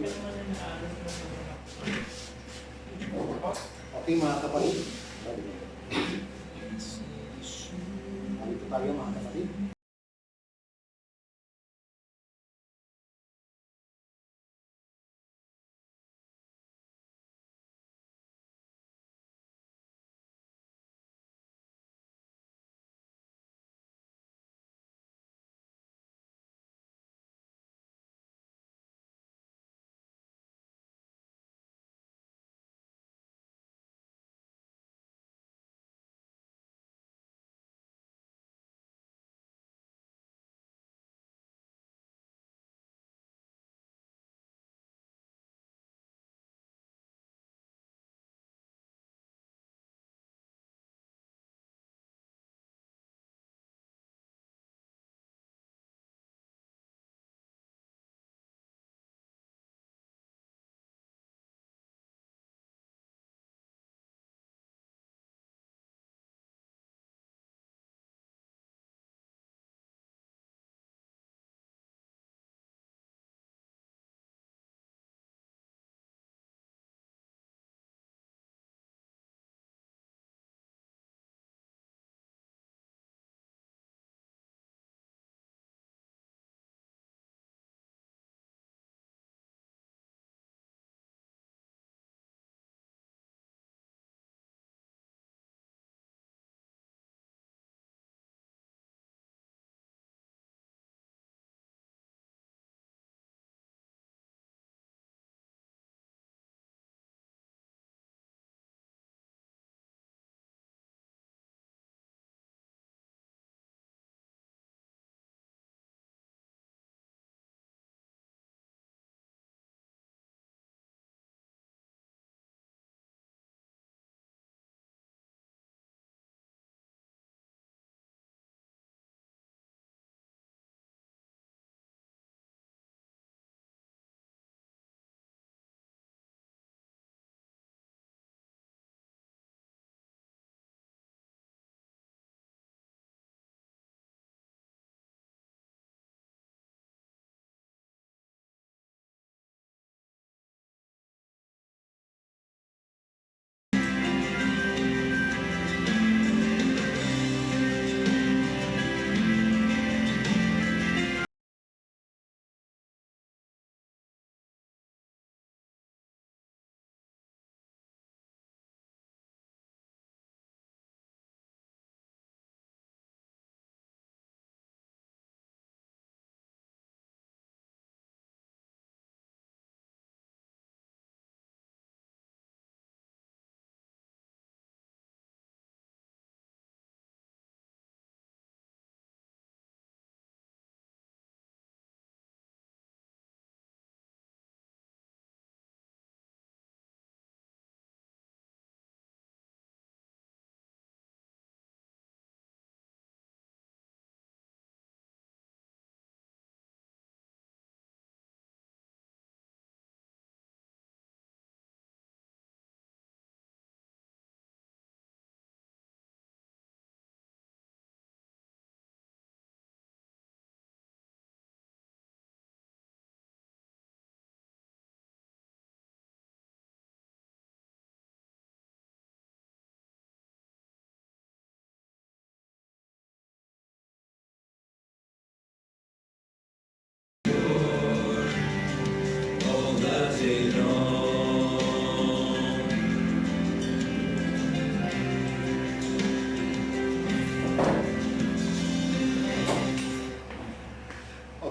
Okay mga kapatid. Dito tayo mga kapatid.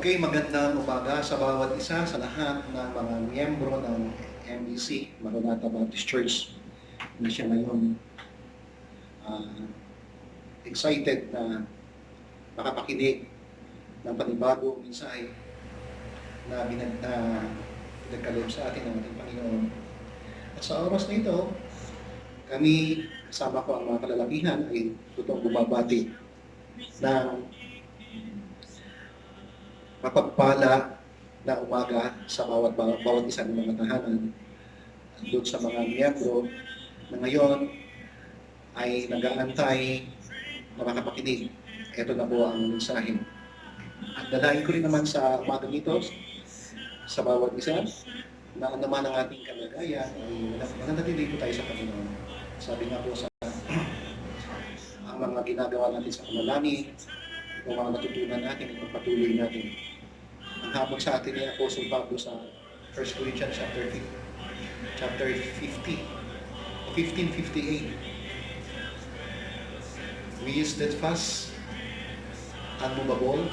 Okay, magandang umaga sa bawat isa, sa lahat ng mga miyembro ng MBC, Maranatha Baptist Church, na siya ngayon excited na makapakinig ng panibagong mensahe na pinagkaloob sa atin ng ating Panginoon. At sa oras na ito, kami, kasama ko ang mga kalalakihan, ay totoong bumabati ng mapagpala na umaga sa bawat isa ng mga tahanan, doon sa mga miyembro na ngayon ay nag-aantay na makapakinig. Ito na po ang mensahe. At dalahin ko rin naman sa umaga nito sa bawat isa na ano man ang ating kalagayan, ay mananatili po tayo sa Panginoon. Sabi nga po sa ang mga ginagawa natin sa panalangin, o mga natutunan natin, ipagpatuloy natin. Ang habang sa atin ay Apostle Pablo sa 1 Corinthians chapter 50, 15:58. Be steadfast, unmovable,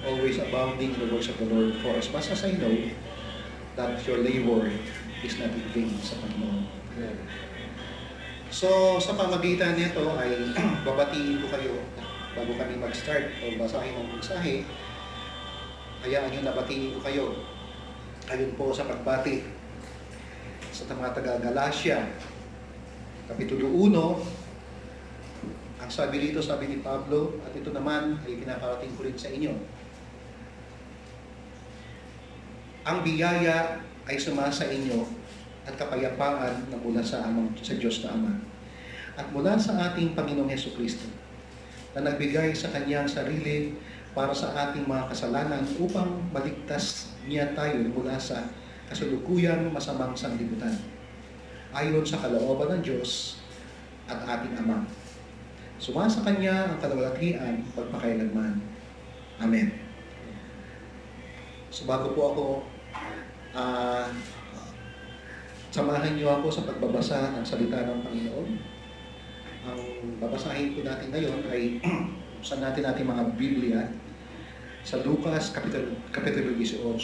always abounding in the works of the Lord. For as much as I know that your labor is not in vain sa Panginoon. So, sa pamagitan nito ay babatiin ko kayo bago kami mag-start o basahin ang mensahe. Hayaan nyo na batiin ko kayo. Ayun po sa pagbati sa mga taga-Galacia, Kapitulo 1, ang sabi dito, sabi ni Pablo, at ito naman ay pinaparating ko rin sa inyo. Ang biyaya ay sumasa inyo at kapayapaan na mula sa Diyos na Ama at mula sa ating Panginoong Hesukristo na nagbigay sa Kanyang sarili para sa ating mga kasalanan upang maligtas niya tayo mula sa kasalukuyang masamang sanlibutan ayon sa kalooban ng Diyos at ating Ama. Sumasa Kanya ang kalawalatian pagpakailanman. Amen. So bago po ako samahan niyo ako sa pagbabasa ng salita ng Panginoon. Ang babasahin po natin ngayon ay sa natin mga Biblia sa Lucas Kapitulo 18 or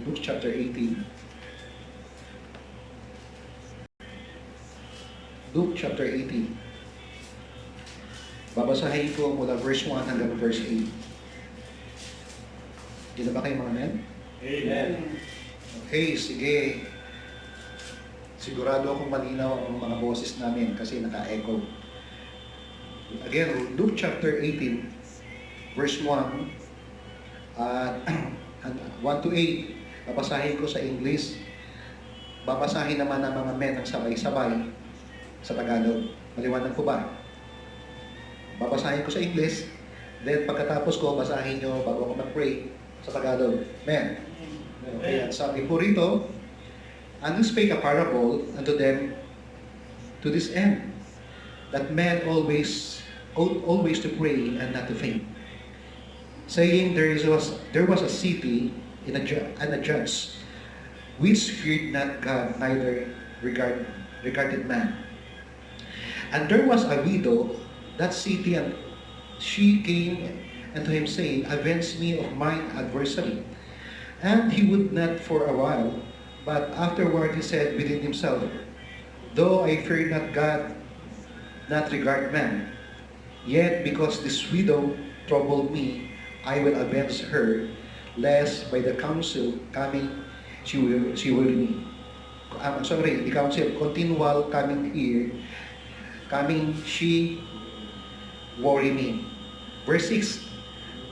Luke chapter 18. Luke chapter 18. Babasahin ko mula verse 1 hanggang verse 8. Di na ba kayo mga men? Amen. Okay, sige. Sigurado akong malinaw ang mga boses namin kasi naka-echo. Again, Luke chapter 18, verse 1, 1 to 8. Babasahin ko sa English. Babasahin naman ng mga men ng sabay-sabay sa Tagalog. Maliwanag ko ba? Babasahin ko sa English. Then pagkatapos ko, basahin nyo bago ako mag-pray sa Tagalog. Men. Okay, at sabi po rito, and he spake a parable unto them to this end, that men ought always to pray and not to faint, saying there was a city and a judge which feared not God, neither regarded man. And there was a widow that city, and she came unto him, saying, avenge me of mine adversary. And he would not for a while, but afterward he said within himself, though I fear not God, not regard man, yet because this widow troubled me, I will avenge her, lest by the counsel coming she worry me. The counsel continual coming here, coming she worry me. Verse 6,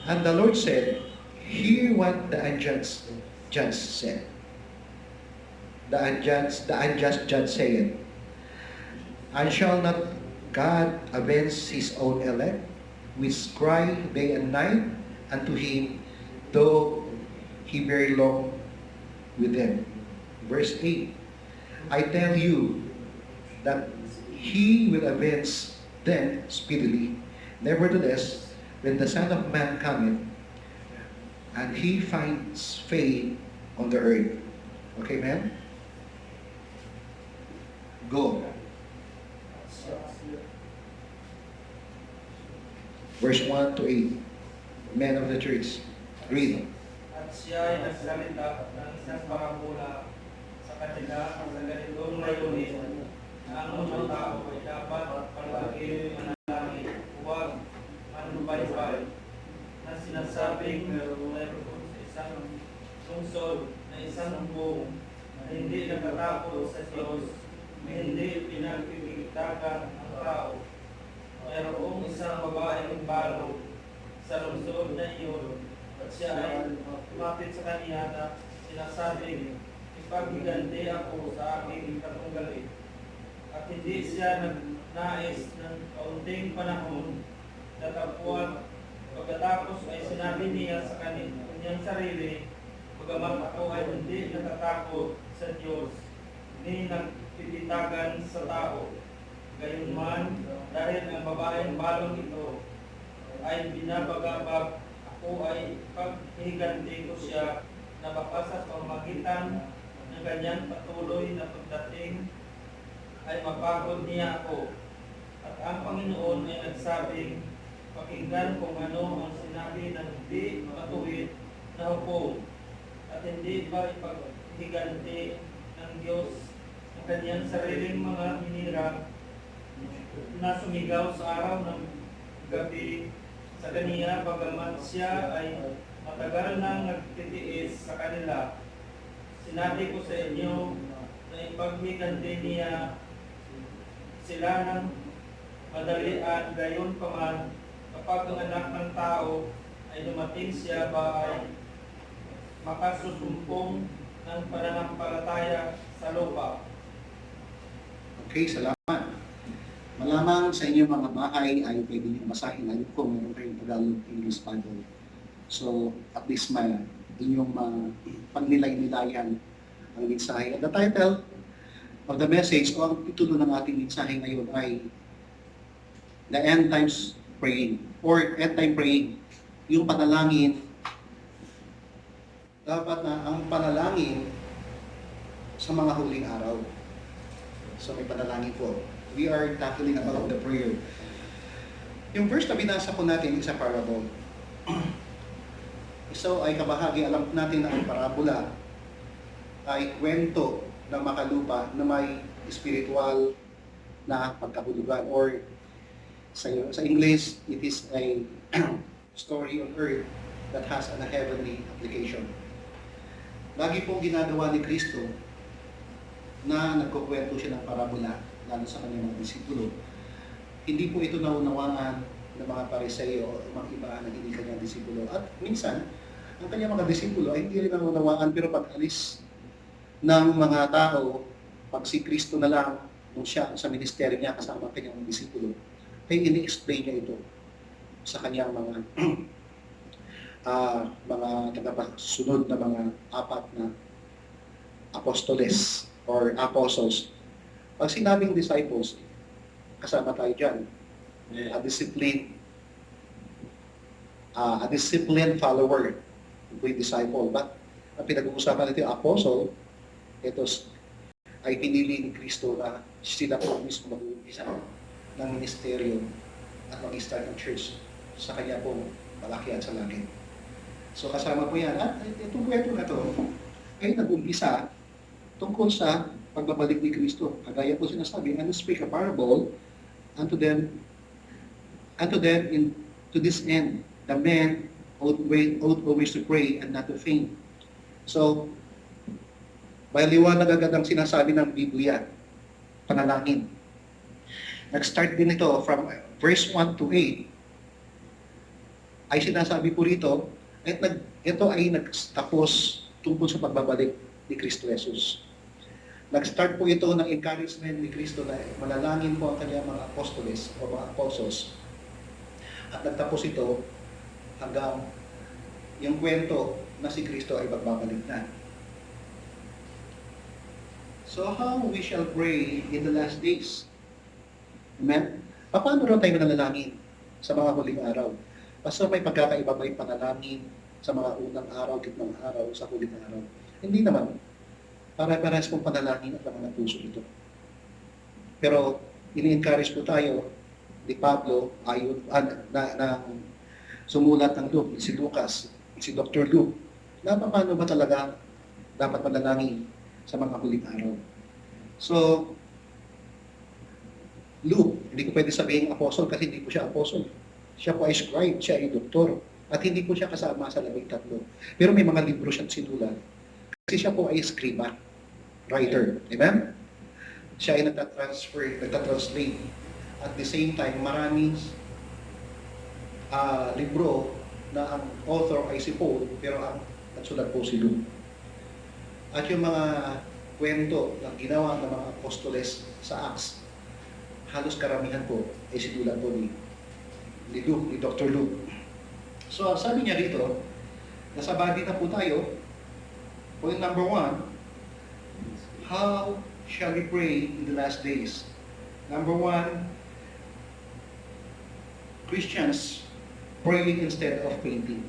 and the Lord said, hear what the unjust judge said. The unjust judge said, and shall not God avenge his own elect, which cry day and night unto him, though he very long with them. Verse 8, I tell you that he will avenge them speedily. Nevertheless, when the Son of Man cometh, and he finds faith on the earth. Okay, man? Go. Verse 1 to 8. Men of the church. Read. At siya ay nagsalita ng isang parabola sa kanila sa ganitong layunin na ang mga tao ay dapat palagi manalangin, huwag manubaybay, na sinasabing mayroon sa isang lungsod na isang buong na hindi nakatakot sa Diyos, na hindi pinagkikitakan ang tao. Mayroong isang babaeng balo sa lungsod na iyon, at siya ay lumapit sa kanya na sinasabing, ipaghiganti ako sa aking katunggali. At hindi siya nagnais ng kaunting panahon na tapuan. Pagkatapos ay sinabi niya sa kanyang sarili, bagamat ako ay hindi natatakot sa Diyos, ni nagtititagan sa tao. Gayunman, dahil ang babaeng balong ito ay binabagabag, ako ay paghiganti ko siya na baka sa pamagitan ng kanyang patuloy na pagdating ay mapagod niya ako. At ang Panginoon ay nagsabing, pakinggan kung ano ang sinabi ng hindi matuwid na hukom, at hindi ba ipaghiganti ng Diyos ang kanyang sariling mga hinirang na sumigaw sa araw ng gabi sa kaniya, bagamat siya ay matagal nang nagtitiis sa kanila. Sinabi ko sa inyo na ipaghiganti niya sila ng madalian. Gayon pa man, kapag ang anak ng tao ay dumating, siya ba ay makasusumpong ng pananampalataya sa lupa? Okay, salamat. Malamang sa inyong mga bahay ay pwede nyo basahin. Alam ko, meron kayong Tagalog English Bible. So, at least inyong pagnilay-nilayan ang mensahe. At the title of the message, o ang titulo ng ating mensahe ngayon ay The End Times Praying, or End Time Praying. Yung panalangin, dapat na ang panalangin sa mga huling araw. So, may panalangin po. We are tackling about the prayer. Yung verse na binasa po natin is a parable. So ay kabahagi, alam natin na ang parabola ay kwento ng makalupa na may spiritual na pagkahulugan, or sa English, it is a story on earth that has a heavenly application. Lagi pong ginagawa ni Kristo na nagkukwento siya ng parabola, lalo sa kanyang mga disipulo. Hindi po ito naunawaan ng mga Pariseo o mga iba na hindi kanyang disipulo. At minsan, ang kanyang mga disipulo ay hindi rin naunawaan, pero pag alis ng mga tao, pag si Kristo na lang, nung siya sa ministeryo niya kasama ang kanyang mga disipulo, ay ini-explain niya ito sa kanyang mga mga tagapasunod na mga apat na apostoles or apostles. Pag sinabing disciples, kasama tayo dyan. A disciplined follower, a disciple. But ang pinag-uusapan natin, apostle, ito ay pinili ni Kristo na sila po mismo mag-umpisa ng ministeryo at mag-start ng church sa kanya pong malakihan sa langit. So kasama po yan. At itong kwento na to ay nag-umpisa tungkol sa pagbabalik ni Kristo. Kagaya po sinasabi, and speak a parable unto them to this end, the man ought always to pray and not to faint. So, may liwanag agad ang sinasabi ng Biblia, panalangin. Nag-start din ito from verse 1 to 8. Ay sinasabi po rito, ito ay nagtapos tungkol sa pagbabalik ni Kristo Jesus. Nag-start po ito ng encouragement ni Kristo na manalangin po ang kanyang mga apostoles o mga apostles. At nagtapos ito hanggang yung kwento na si Kristo ay magbabalik na. So how we shall pray in the last days? Amen? Paano rin tayo manalangin sa mga huling araw? Basta may pagkakaiba ba yung panalangin sa mga unang araw, gitnang araw, sa huling araw? Hindi naman. Para-parehas pong panalangin at mga puso ito. Pero ini-encourage po tayo ni Pablo ayon na sumulat ng Luke, si Lucas, si Dr. Luke, na paano ba talaga dapat panalangin sa mga huling araw. So, Luke, hindi ko pwede sabihin apostle kasi hindi po siya apostle. Siya po ay scribe, siya ay doktor. At hindi po siya kasama sa 13. Pero may mga libro siyang sinulat. Kasi siya po ay scriba, writer. Amen? Siya ay nagtatranslate. At the same time, maraming libro na ang author ay si Paul, pero ang nagsulat po si Luke. At yung mga kwento na ginawa ng mga apostoles sa Acts, halos karamihan po ay sinulat po ni Luke, ni Dr. Luke. So, sabi niya rito, nasa body na po tayo. Point number 1, How shall we pray in the last days? Number one, Christians praying instead of fainting.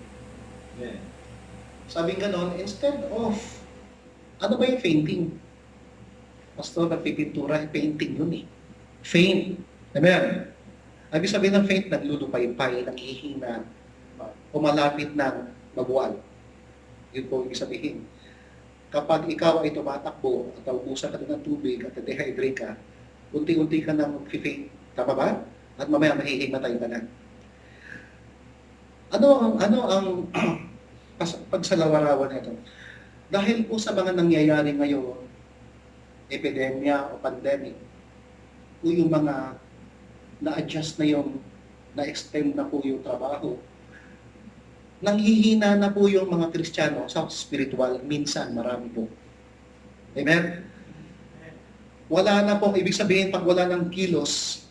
Sabi ganon, instead of, ano ba yung fainting? Pastor, nagpipintura, painting yun eh. Faint. Amen. Ibig sabihin ng faint, naglulupay-pay, nanghihina, umalapit ng magwal. Yun po ibig sabihin. Kapag ikaw ay tumatakbo at naubusan ka ng tubig at dehydrate ka, unti-unti ka nang mag-faint. Tama ba? At mamaya mahihimatay ka na. Ano ang pagsalawarawan nito? Dahil po sa mga nangyayari ngayon, epidemya o pandemic, o yung mga na-adjust na yung, na-extend na po yung trabaho, nanghihina na po yung mga Kristiyano sa spiritual, minsan marami po. Amen? Wala na pong, ibig sabihin, pag wala ng kilos,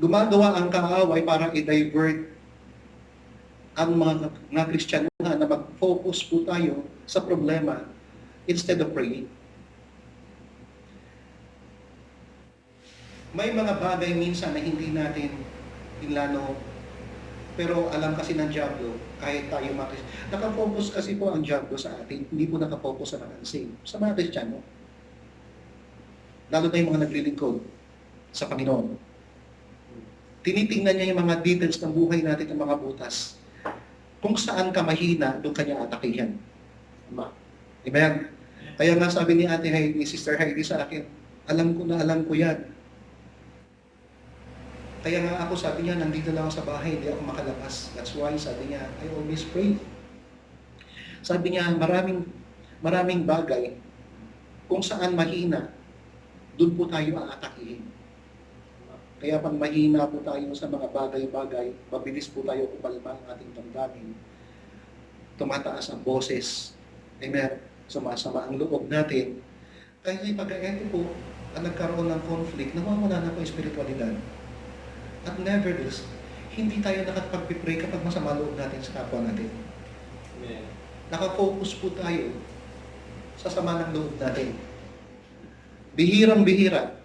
gumagawa ang kaaway para i-divert ang mga Kristiyano na mag-focus po tayo sa problema instead of praying. May mga bagay minsan na hindi natin inlano, pero alam kasi ng Diablo, kahit tayo mga Kristiyano, nakafocus kasi po ang Diablo sa atin, hindi po nakafocus sa mga unsaved, sa mga Kristiyano. Lalo na yung mga naglilingkod sa Panginoon. Tinitingnan niya yung mga details ng buhay natin, ng mga butas. Kung saan ka mahina, doon kanya atakihan. Amen? Kaya nga sabi ni Ate Heidi, ni Sister Heidi sa akin, alam ko yan. Kaya nga ako, sabi niya, nandito lang ako sa bahay, hindi ako makalabas. That's why, sabi niya, I always pray. Sabi niya, maraming bagay, kung saan mahina, doon po tayo aatakihin. Kaya pag mahina po tayo sa mga bagay-bagay, mabilis po tayo kumalma ang ating damdamin. Tumataas ang boses. Amen. Sumasama ang loob natin. Kaya pag ito po, ang nagkaroon ng conflict, nawawala na po yung spiritualidad. At nevertheless, hindi tayo nakapag-pray kapag masama loob natin sa kapwa natin. Amen. Nakafocus po tayo sa sama ng loob natin. Bihirang-bihira.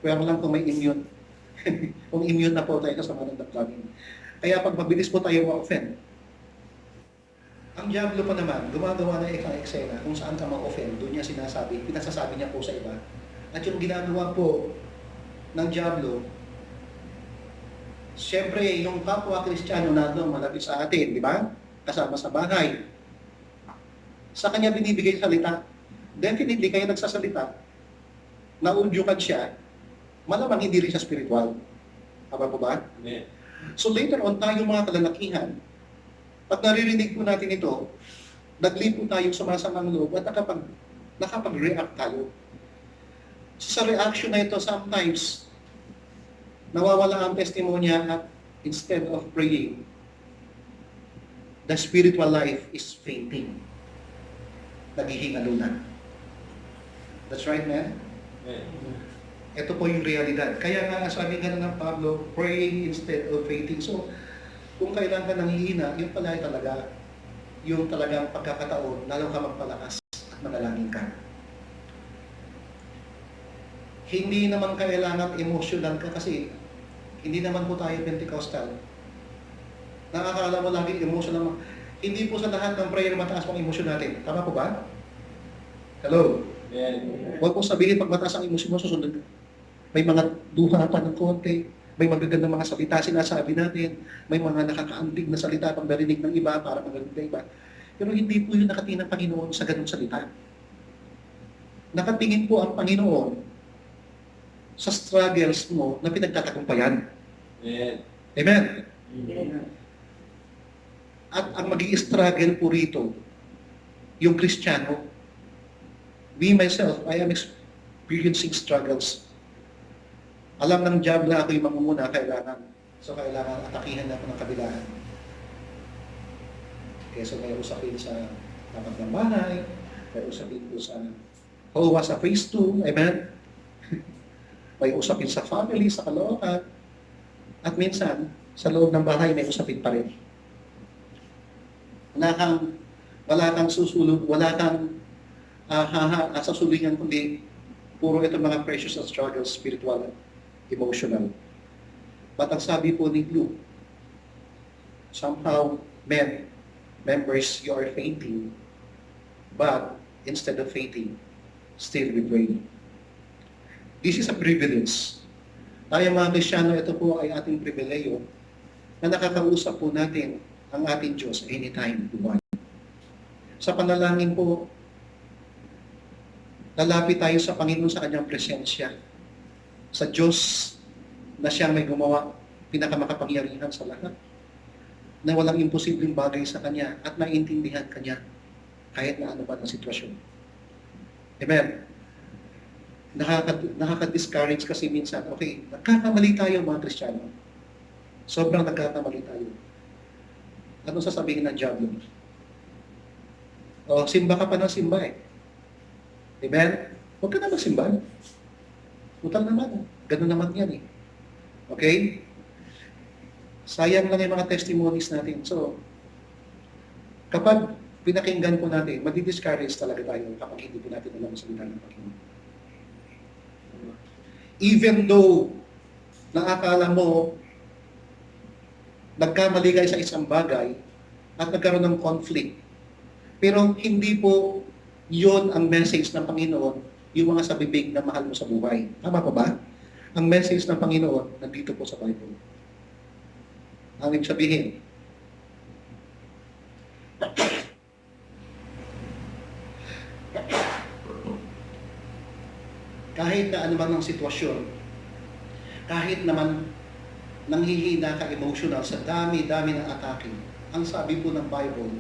Kaya lang kung may immune. Kung immune na po tayo sa sama ng damdamin. Kaya pag mabilis po tayo ma-offend, ang Diablo pa naman, gumagawa ng eksena kung saan ka ma-offend, doon niya pinasasabi niya po sa iba. At yung ginagawa po ng Diablo, siyempre, yung kapwa Kristiyano na doon malapit sa atin, di ba? Kasama sa bahay. Sa kanya binibigay salita. Definitely, kaya nagsasalita, naudyukan siya, malamang hindi rin siya spiritual. Tama po ba? Amen. So later on, tayo mga kalalakihan, pag naririnig po natin ito, naglipo tayo sa masamang loob at nakapag-react tayo. So, sa reaction na ito, sometimes, nawawala ang testimonya at instead of praying, the spiritual life is fainting. Naghihingalo na. That's right, man? Amen. Ito po yung realidad. Kaya nga, sabi nga ng Pablo, praying instead of fainting. So, kung kailan ka nanghihina, yun pala ay talaga, yung talagang pagkakataon, lalo ka magpalakas at manalangin ka. Hindi naman kailangan emotional ka kasi hindi naman po tayo Pentecostal. Nakakala mo lagi emotional. Hindi po sa lahat ng prayer mataas pang emosyon natin. Tama po ba? Hello? Amen. Huwag po sabihin pag mataas ang emosyon mo, susunod. May mga duha pa ng konti. May magagandang mga salita sinasabi natin. May mga nakakaantig na salita pang narinig ng iba para magaling ng iba. Pero hindi po yung nakatingin ng Panginoon sa ganung salita. Nakatingin po ang Panginoon sa struggles mo na pinagtatagumpayan. Amen. Amen? Amen. At ang magi-struggle po rito, yung Kristiyano, me myself, I am experiencing struggles. Alam ng job na ako yung mamumuna, kailangan. So, kailangan atakihan na ako ng kabilaan. Kaya so, may usapin sa tapat ng bahay, may usapin po sa HOA sa phase 2, amen? May usapin sa family, sa kalookan. At minsan, sa loob ng bahay, may usapin pa rin. Wala kang susulod, wala kang sa sulingan kundi puro ito mga precious na struggles, spiritual, emotional. But ang sabi po ni Luke, somehow, members, you are fainting, but instead of fainting, still we pray. This is a privilege. Tayo mga Kristyano, ito po ay ating pribileyo na nakakausap po natin ang ating Diyos anytime we want. Sa panalangin po, lalapit tayo sa Panginoon sa kanyang presensya. Sa Diyos na siyang may gumawa, pinakamakapangyarihan sa lahat. Na walang imposibleng bagay sa Kanya at naiintindihan Kanya kahit na ano pa ang sitwasyon. Amen. Nakaka-discourage kasi minsan, okay, nagkakamali tayo mga Kristiyano. Sobrang nagkakamali tayo. Ano sasabihin ng diablo? O, simba ka pa ng simba eh. Amen? Huwag ka na magsimba. Utang naman. Ganun naman yan eh. Okay? Sayang lang yung mga testimonies natin. So, kapag pinakinggan po natin, madi-discourage talaga tayo kapag hindi po natin alam ang salita ng Panginoon. Even though nakakala mo nagkamali kayo sa isang bagay at nagkaroon ng conflict, pero hindi po yun ang message ng Panginoon, yung mga sa bibig na mahal mo sa buhay. Tama pa ba? Ang message ng Panginoon nandito po sa Bible. Ang ibig sabihin, kahit na anuman ang sitwasyon, kahit naman nanghihina ka emotional sa dami-dami ng atake, ang sabi po ng Bible,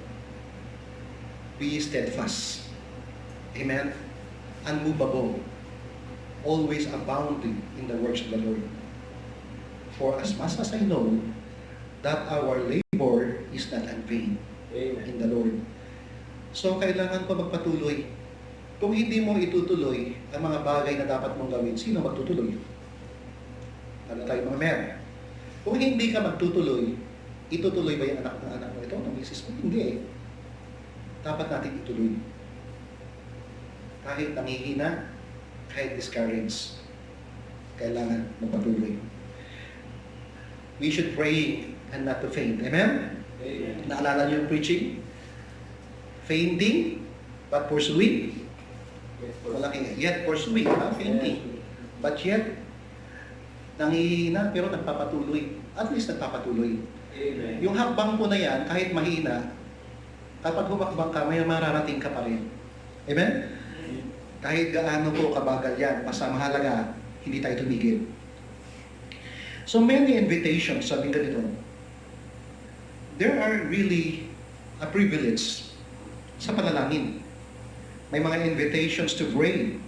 be steadfast. Amen? Unmovable. Always abounding in the works of the Lord. For as much as I know that our labor is not in vain in the Lord. So, kailangan ko magpatuloy. Kung hindi mo itutuloy ang mga bagay na dapat mong gawin, sino magtutuloy? Ano tayo mga men? Kung hindi ka magtutuloy, itutuloy ba yung anak ng anak mo ito? Ng misis mo? Hindi eh. Dapat natin ituloy. Kahit nanghihina, kahit discouraged, kailangan magpatuloy. We should pray and not to faint. Amen? Amen. Naalala niyo yung preaching? Fainting, but pursuing. Malaki. Yet pursuing, fainting. But yet, nangihina pero nagpapatuloy. At least nagpapatuloy. Amen. Yung hakbang po na yan, kahit mahina, kapag humakbang ka, may mararating ka pa rin. Amen? Kahit gaano po kabagal yan, basta mahalaga, hindi tayo tumigil. So many invitations, sabi ganito, there are really a privilege sa panalangin. May mga invitations to pray.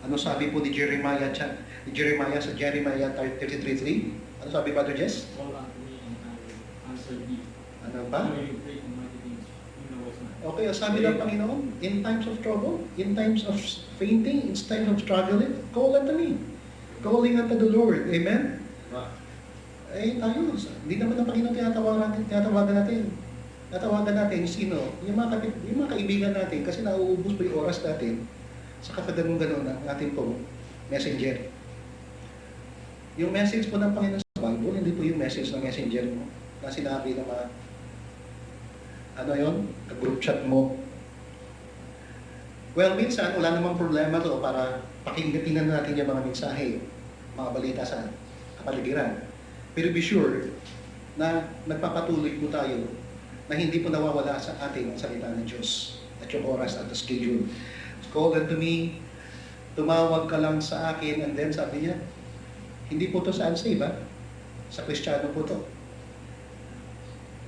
Ano sabi po ni Jeremiah sa Jeremiah 33:3? Ano sabi, Brother Jess? Call unto me and I will answer thee. Ano pa? When you pray in mighty things, you know what's not. Okay, sabi ng Panginoon, in times of trouble, in times of fainting, in times of struggling, call unto me. Calling unto the Lord. Amen? Eh, tayo, hindi naman ang Panginoon tinatawagan natin. Natawagan natin, sino? Yung mga kaibigan natin, kasi nauubos po yung oras natin sa kakaganon-ganon ng ating po messenger. Yung message po ng Panginoon sa Bible, hindi po yung message ng messenger mo na sinabi ng mga group chat mo. Well, minsan, wala namang problema to para pakinggan natin yung mga mensahe, mga balita sa kapaligiran. Pero be sure na nagpapatuloy po tayo na hindi po nawawala sa ating ang salita ng Diyos at yung oras at the schedule. Call unto me, tumawag ka lang sa akin, and then sabi niya, hindi po to sa unsaved, sa Kristiyano po to.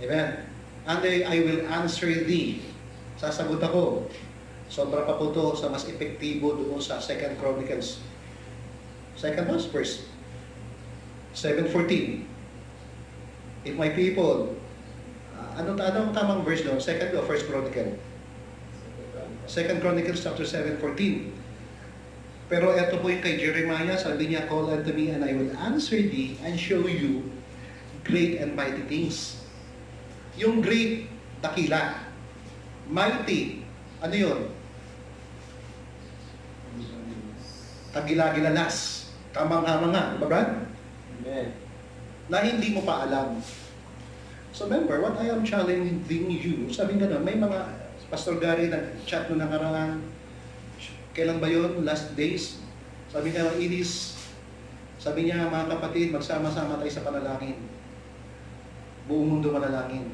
Amen. And I will answer thee. Sasagot ako. Sobra pa po to sa mas epektibo doon sa 2 Chronicles. Second verse. 7:14. If my people, anong tamang verse doon? Second o First Chronicle? Second Chronicles chapter 7:14. Pero ito po yung kay Jeremiah, sabi niya, call unto me and I will answer thee and show you great and mighty things. Yung great, dakila. Mighty, ano yun? kagilagilalas, kamangha-mangha, di ba Brad? Amen. Na hindi mo pa alam. So remember, what I am challenging you, sabi nga na, may mga, Pastor Gary, nag-chat mo nakaraan, kailan ba yun? Last days? Sabi niya, sabi niya, mga kapatid, magsama-sama tayo sa panalangin. Buong mundo manalangin.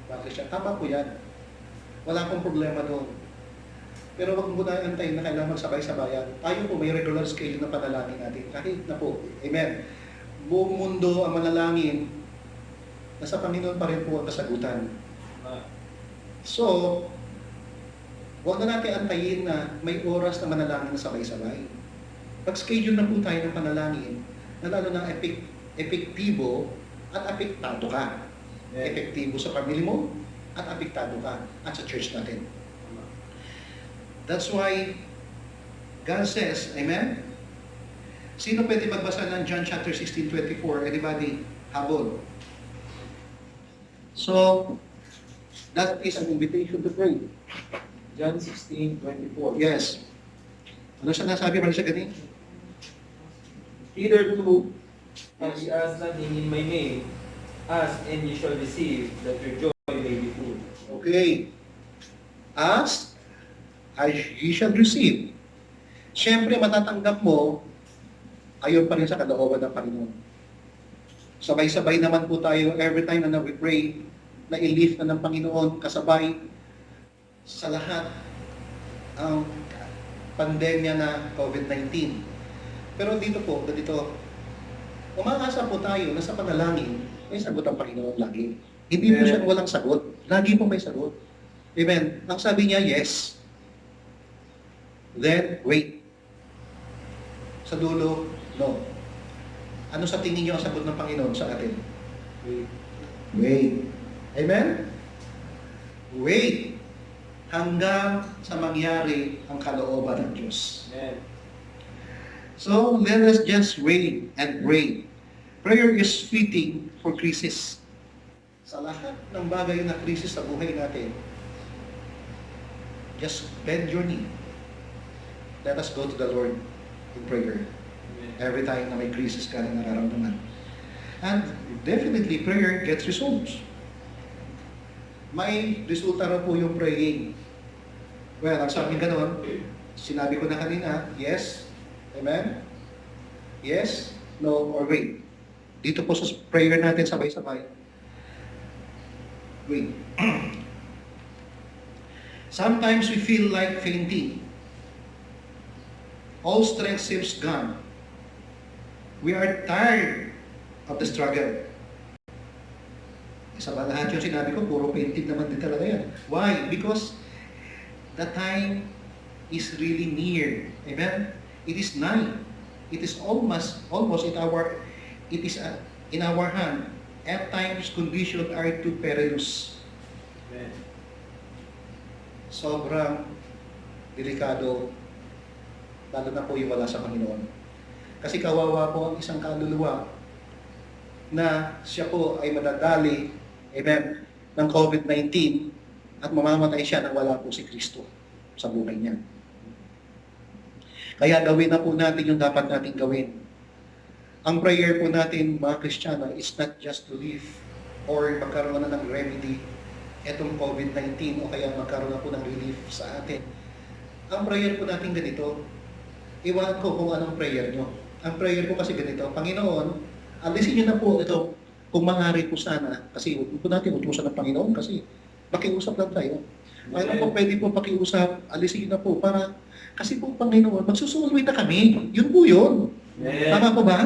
Bakit siya? Tama po yan. Wala akong problema doon. Pero wag mo tayo antayin na kailangan magsabay-sabayan. Tayo po may regular schedule na panalangin natin. Kahit na po. Amen. Buong mundo ang manalangin, nasa Panginoon pa rin po ang kasagutan. So, huwag na natin antayin na may oras na manalangin na sabay-sabay. Pag-schedule na po tayo ng panalangin, na lalo na epektibo at apektado ka. Epektibo sa pamilya mo at apektado ka at sa church natin. That's why God says, Amen? Sino pwede magbasa ng John chapter 16:24? Anybody? Habol. So, that is an invitation to pray. John 16:24. Yes. Ano siya nasabi? Ano siya ganun? Hitherto, as ye ask nothing in my name, ask and ye shall receive, that your joy may be full. Okay. Ask, as ye shall receive. Siyempre, matatanggap mo, ayon pa rin sa kalooban ng Panginoon. Sabay-sabay naman po tayo every time na we pray, na i-lift na ng Panginoon, kasabay sa lahat ang pandemya na COVID-19. Pero dito po, umaasa po tayo na sa panalangin, may sagot ang Panginoon lagi. Hindi po siya walang sagot. Lagi po may sagot. Amen. Ang sabi niya, yes. Then, wait. Sa dulo, no. Ano sa tingin niyo ang sagot ng Panginoon sa atin? Wait. Amen? Wait. Hanggang sa mangyari ang kalooban ng Diyos. Amen. So, let us just wait and pray. Prayer is fitting for crisis. Sa lahat ng bagay na krisis sa buhay natin, just bend your knee. Let us go to the Lord in prayer. Every time na may crisis ka na nararamdaman. And definitely, prayer gets results. May resulta na po yung praying. Well, ang sabi ganon, sinabi ko na kanina, yes, amen, yes, no, or wait. Dito po sa prayer natin sabay-sabay. Wait. Sometimes we feel like fainting. All strength seems gone. We are tired of the struggle. Isa ba lahat yung sinabi ko, puro painting naman din talaga yan. Why? Because the time is really near. Amen? It is nigh. It is almost in our hand. At times, conditions are too perilous. Amen. Sobrang delikado, lalo na po yung wala sa Panginoon. Kasi kawawa po ang isang kaluluwa na siya po ay madadali, amen, ng COVID-19 at mamamatay siya nang wala po si Kristo sa buhay niya. Kaya gawin na po natin yung dapat natin gawin. Ang prayer po natin, mga Kristiyano, is not just to live or magkaroon na ng remedy etong COVID-19 o kaya magkaroon na po ng relief sa atin. Ang prayer po natin ganito, iwan ko kung anong prayer nyo. Ang prayer ko kasi ganito, Panginoon, alisin niyo na po ito kung maaari po sana, kasi huwag po natin utusan ng Panginoon kasi makiusap lang tayo. Ano po pwede po pakiusap, alisin niyo na po para, kasi po Panginoon, magsusulwi na kami. Yun po yun. Amen. Tama po ba?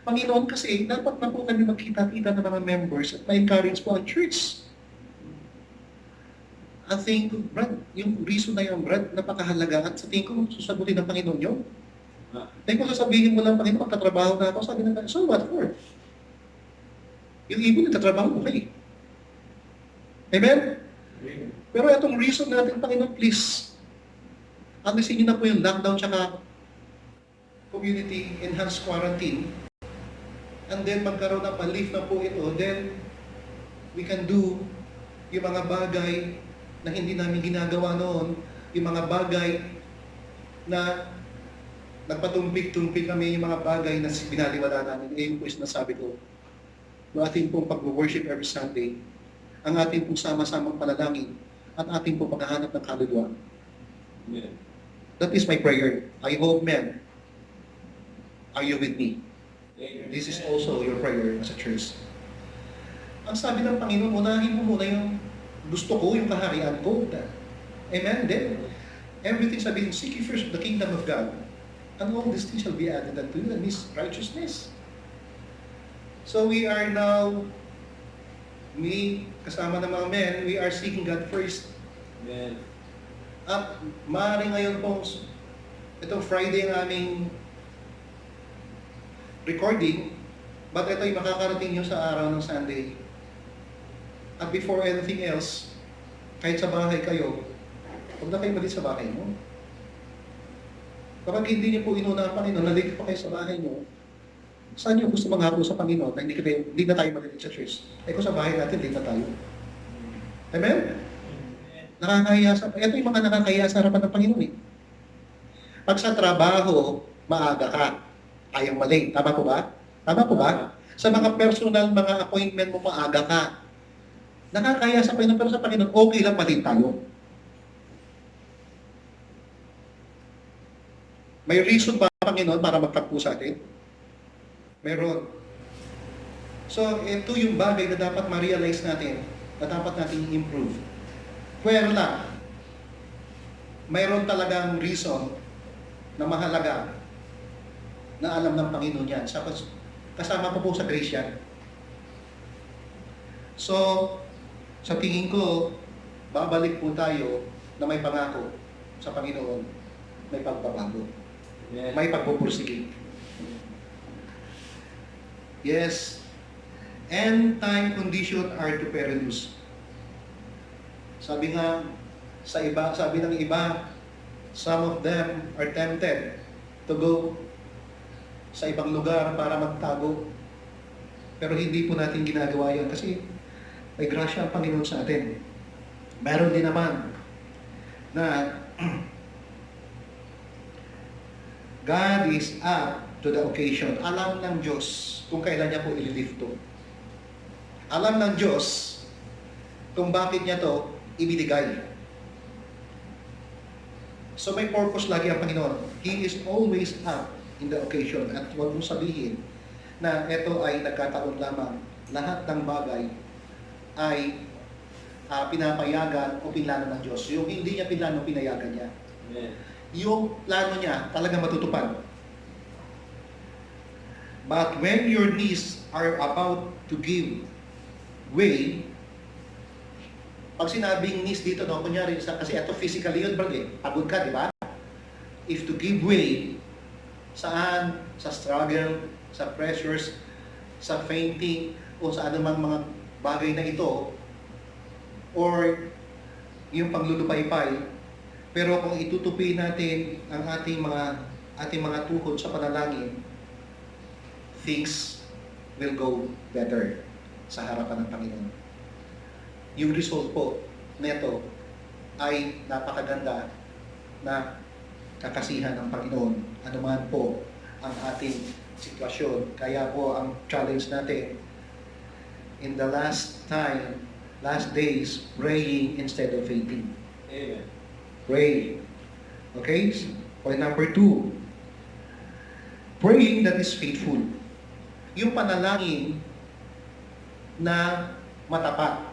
Panginoon kasi, dapat na po kami magkita-kita ng mga members at ma-encourage po ang church. I think, Brad, yung reason na yun, Brad, napakahalaga at sa tingin ko, susagutin ng Panginoon yun. Dahil kung sasabihin mo lang, Panginoon, magtatrabaho na ako, sabi ng so what for? Yung ibon, nagtatrabaho mo kayo. Amen? Pero itong reason natin, Panginoon, please, alisin niyo na po yung lockdown tsaka community enhanced quarantine. And then magkaroon ng pa-lift na po ito, then we can do yung mga bagay na hindi namin ginagawa noon, yung mga bagay na nagpatumpik-tumpik kami yung mga bagay na binaliwala namin. Ngayon po is nasabi ko, yung ating pong pag-worship every Sunday, ang ating pong sama-samang panalangin, at ating pong paghahanap ng kaluluwa. Amen. That is my prayer. I hope, men, are you with me? Amen. This is also your prayer as a church. Ang sabi ng Panginoon, unahin mo muna yung gusto ko, yung kaharian ko. Amen? Then, everything sabihin, seek ye first the kingdom of God, and all these things shall be added unto you, and His righteousness. So we are now, me, kasama ng mga men, we are seeking God first. Amen. At maaari ngayon pong, itong Friday ang aming recording, but ito'y makakarating nyo sa araw ng Sunday. At before anything else, kahit sa bahay kayo, huwag na kayo malit sa bahay mo. Kapag hindi niyo po inuna ang Panginoon, nalate pa kayo sa bahay niyo, saan niyo gusto mangharo sa Panginoon na hindi na tayo malilit sa church? Eh kung sa bahay natin, late na tayo. Amen? Nakakahiya sa, ito yung mga nakakahiya sa harapan ng Panginoon eh. Pag sa trabaho, maaga ka, ayaw mali. Tama po ba? Tama po ba? Sa mga personal, mga appointment mo, maaga ka. Nakakahiya sa Panginoon, pero sa Panginoon, okay lang mali tayo. May reason ba, Panginoon, para magtakpo sa atin? Meron. So, ito yung bagay na dapat ma-realize natin, na dapat natin improve. Where lang, mayroon talagang reason na mahalaga na alam ng Panginoon yan. Kasama ko po sa grace yan. So, sa tingin ko, babalik po tayo na may pangako sa Panginoon, may pagbabago, Amen. may pagpupursige. Yes, end time condition are to perilous. Sabi nga sa iba, sabi ng iba, some of them are tempted to go sa ibang lugar para magtago. Pero hindi po natin ginagawa yan kasi may grasya ang Panginoon sa atin. Meron din naman na God is up to the occasion. Alam ng Diyos kung kailan niya po ililift to. Alam ng Diyos kung bakit niya to ibinigay. So may purpose lagi ang Panginoon. He is always up in the occasion. At huwag mong sabihin na ito ay nagkataon lamang. Lahat ng bagay ay pinapayagan o pinlano ng Diyos. Yung hindi niya pinlano, pinayagan niya. Amen. Yung plano niya talagang matutupad. But when your knees are about to give way, pag sinabing knees dito, no, kunyari, kasi ito physically yun, bro, eh. Pagod ka, di ba? If to give way, saan? Sa struggle, sa pressures, sa fainting, o sa anumang mga bagay na ito, or yung paglulupaypay, pero kung itutupi natin ang ating mga tuhod sa panalangin, things will go better sa harapan ng Panginoon. Yung result po neto ay napakaganda na kakasihan ng Panginoon. Ano man po ang ating sitwasyon. Kaya po ang challenge natin in the last days, praying instead of fainting. Amen. Pray. Okay? Point number 2. Praying that is faithful. Yung panalangin na matapat.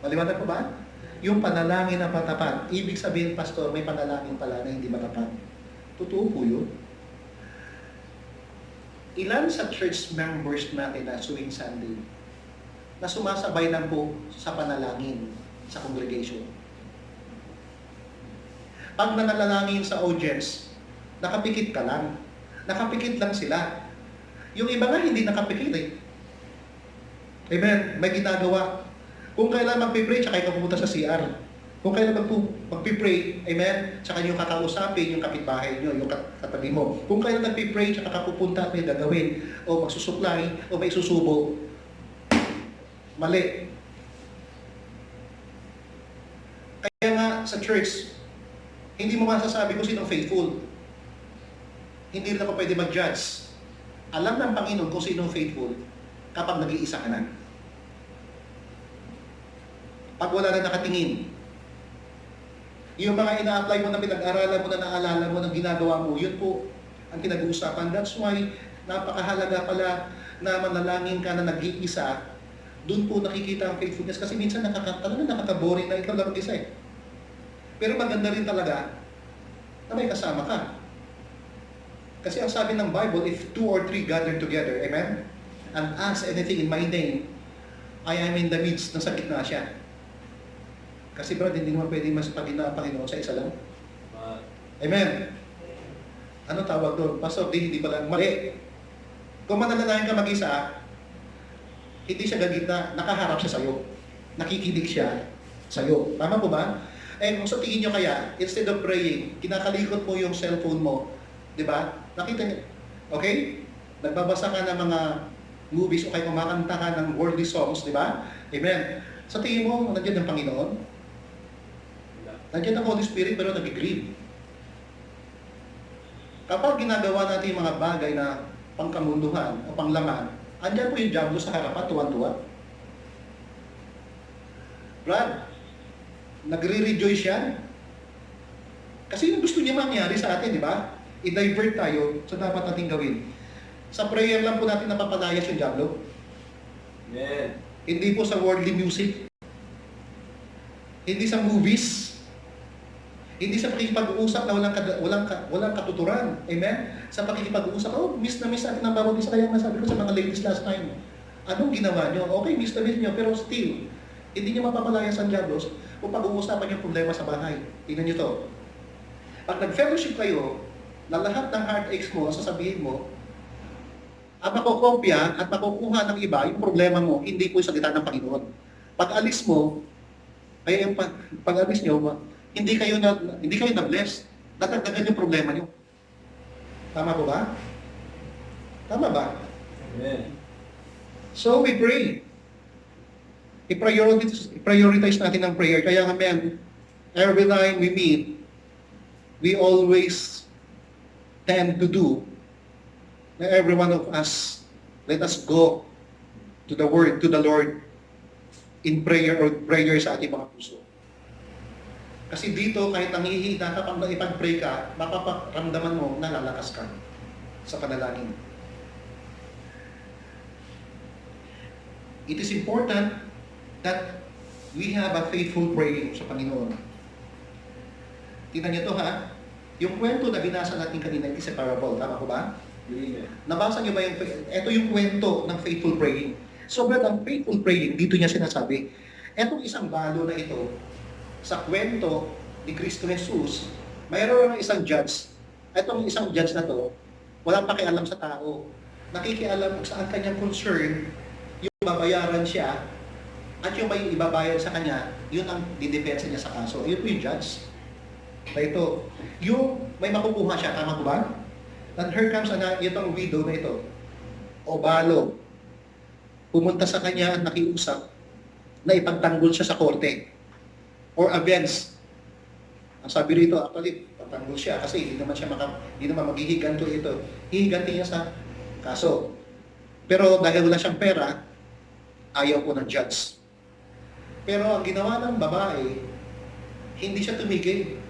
Maliwanag po ba? Yung panalangin na matapat. Ibig sabihin, Pastor, may panalangin pala na hindi matapat. Totoo po yun. Ilan sa church members natin na suwing Sunday na sumasabay lang po sa panalangin sa congregation. Pag nanalangin sa audience, nakapikit ka lang. Nakapikit lang sila. Yung iba nga hindi nakapikit eh. Amen. May ginagawa. Kung kailan magpipray, tsaka ikaw pumunta sa CR. Kung kailan magpipray, amen, tsaka yung kakausapin, yung kapitbahay nyo, yung katabi mo. Kung kailan nagpipray, tsaka kapupunta, may gagawin, o magsusupply, o may susubo. Mali. Kaya nga sa church, hindi mo masasabi kung sinong faithful. hindi rin ako pwede mag-judge. Alam ng Panginoon kung sino faithful kapag nag-iisa ka na. Pag wala na nakatingin, yung mga ina-apply mo na pinag-aralan mo na naalala mo na ginagawa mo, yun po ang pinag-uusapan. That's why napakahalaga pala na manalangin ka na nag-iisa. Doon po nakikita ang faithfulness kasi minsan nakaka-boring na ikaw lang mag-isa eh. Pero maganda rin talaga na may kasama ka. Kasi ang sabi ng Bible, if 2 or 3 gather together, amen? And ask anything in my name, I am in the midst, nasa gitna siya. Kasi brad, hindi naman pwede mas pagina ang Panginoon sa isa lang. Amen? Ano tawag doon? Pastor, hindi pala. Mali. Kung mananalayan ka mag-isa, hindi siya gagitna, nakaharap siya sa'yo. Nakikinig siya sa'yo. Tama po ba? Eh, kung sa tingin nyo kaya, instead of praying, kinakalikot mo yung cellphone mo, di ba? Nakita niyo, okay? Nagbabasa ka ng mga movies o kaya kumakanta ka ng worldly songs, di ba? Amen. Sa tingin mo, nandiyan ang Panginoon? Nandiyan ang Holy Spirit pero nag-grieve. Kapag ginagawa natin yung mga bagay na pangkamunduhan o panglaman, andyan po yung diablo sa harapan, tuwan-tuwa. Brad, nagre-rejoice yan. Kasi yung gusto niya mangyari sa atin, di ba? I-divert tayo sa dapat natin gawin. Sa prayer lang po natin napapalayas yung diablo. Amen. Hindi po sa worldly music. Hindi sa movies. Hindi sa pakikipag-uusap na walang katuturan. Amen? Sa pakikipag-uusap, miss na miss natin ang bawat isa. Kaya nasabi ko sa mga ladies last time, anong ginawa nyo? Okay, miss na miss nyo, pero still, hindi nyo mapapalayas ang diablos kung pag-uusapan yung problema sa bahay. Tingnan nyo to. Pag nag-fellowship kayo, na lahat ng heartaches mo, sasabihin mo, at makokopya at makukuha ng iba, yung problema mo, hindi po yung salita ng Panginoon. Pag alis mo, kaya yung pag alis nyo, hindi kayo na-bless. Dadagdagan yung problema nyo. Tama po ba? Tama ba? Amen. So we pray. I-prioritize natin ang prayer. Kaya nga, man, every time we meet, we always tend to do na every one of us, let us go to the Word, to the Lord in prayer or prayer sa ating mga puso. Kasi dito, kahit nanghihina ka, pag ipag-pray ka, mapaparamdaman mo na lalakas ka sa panalangin. It is important that we have a faithful praying sa Panginoon. Tingnan niyo to ha. Yung kwento na binasa natin kanina is a parable. Tama ko ba? Amen. Nabasa niyo ba yung, ito yung kwento ng faithful praying. So, but ang faithful praying, dito niya sinasabi, etong isang balo na ito, sa kwento ni Kristo Jesus, mayroon ng isang judge. Etong isang judge na to, walang pakialam sa tao. Nakikialam saan kanyang concern, yung babayaran siya, at yung may ibabayad sa kanya, yun ang didepensa niya sa kaso. Yun po yung judge. Na ito, yung may makukuha siya, tama ko ba? And here comes itong widow na ito, o balo, pumunta sa kanya at nakiusap na ipagtanggol siya sa korte or avenge. Ang sabi rito, actually, pagtanggol siya kasi hindi naman maghihiganto ito. Hihiganti niya sa kaso. Pero dahil wala siyang pera, ayaw po ng judge. Pero ang ginawa ng babae, hindi siya tumigil.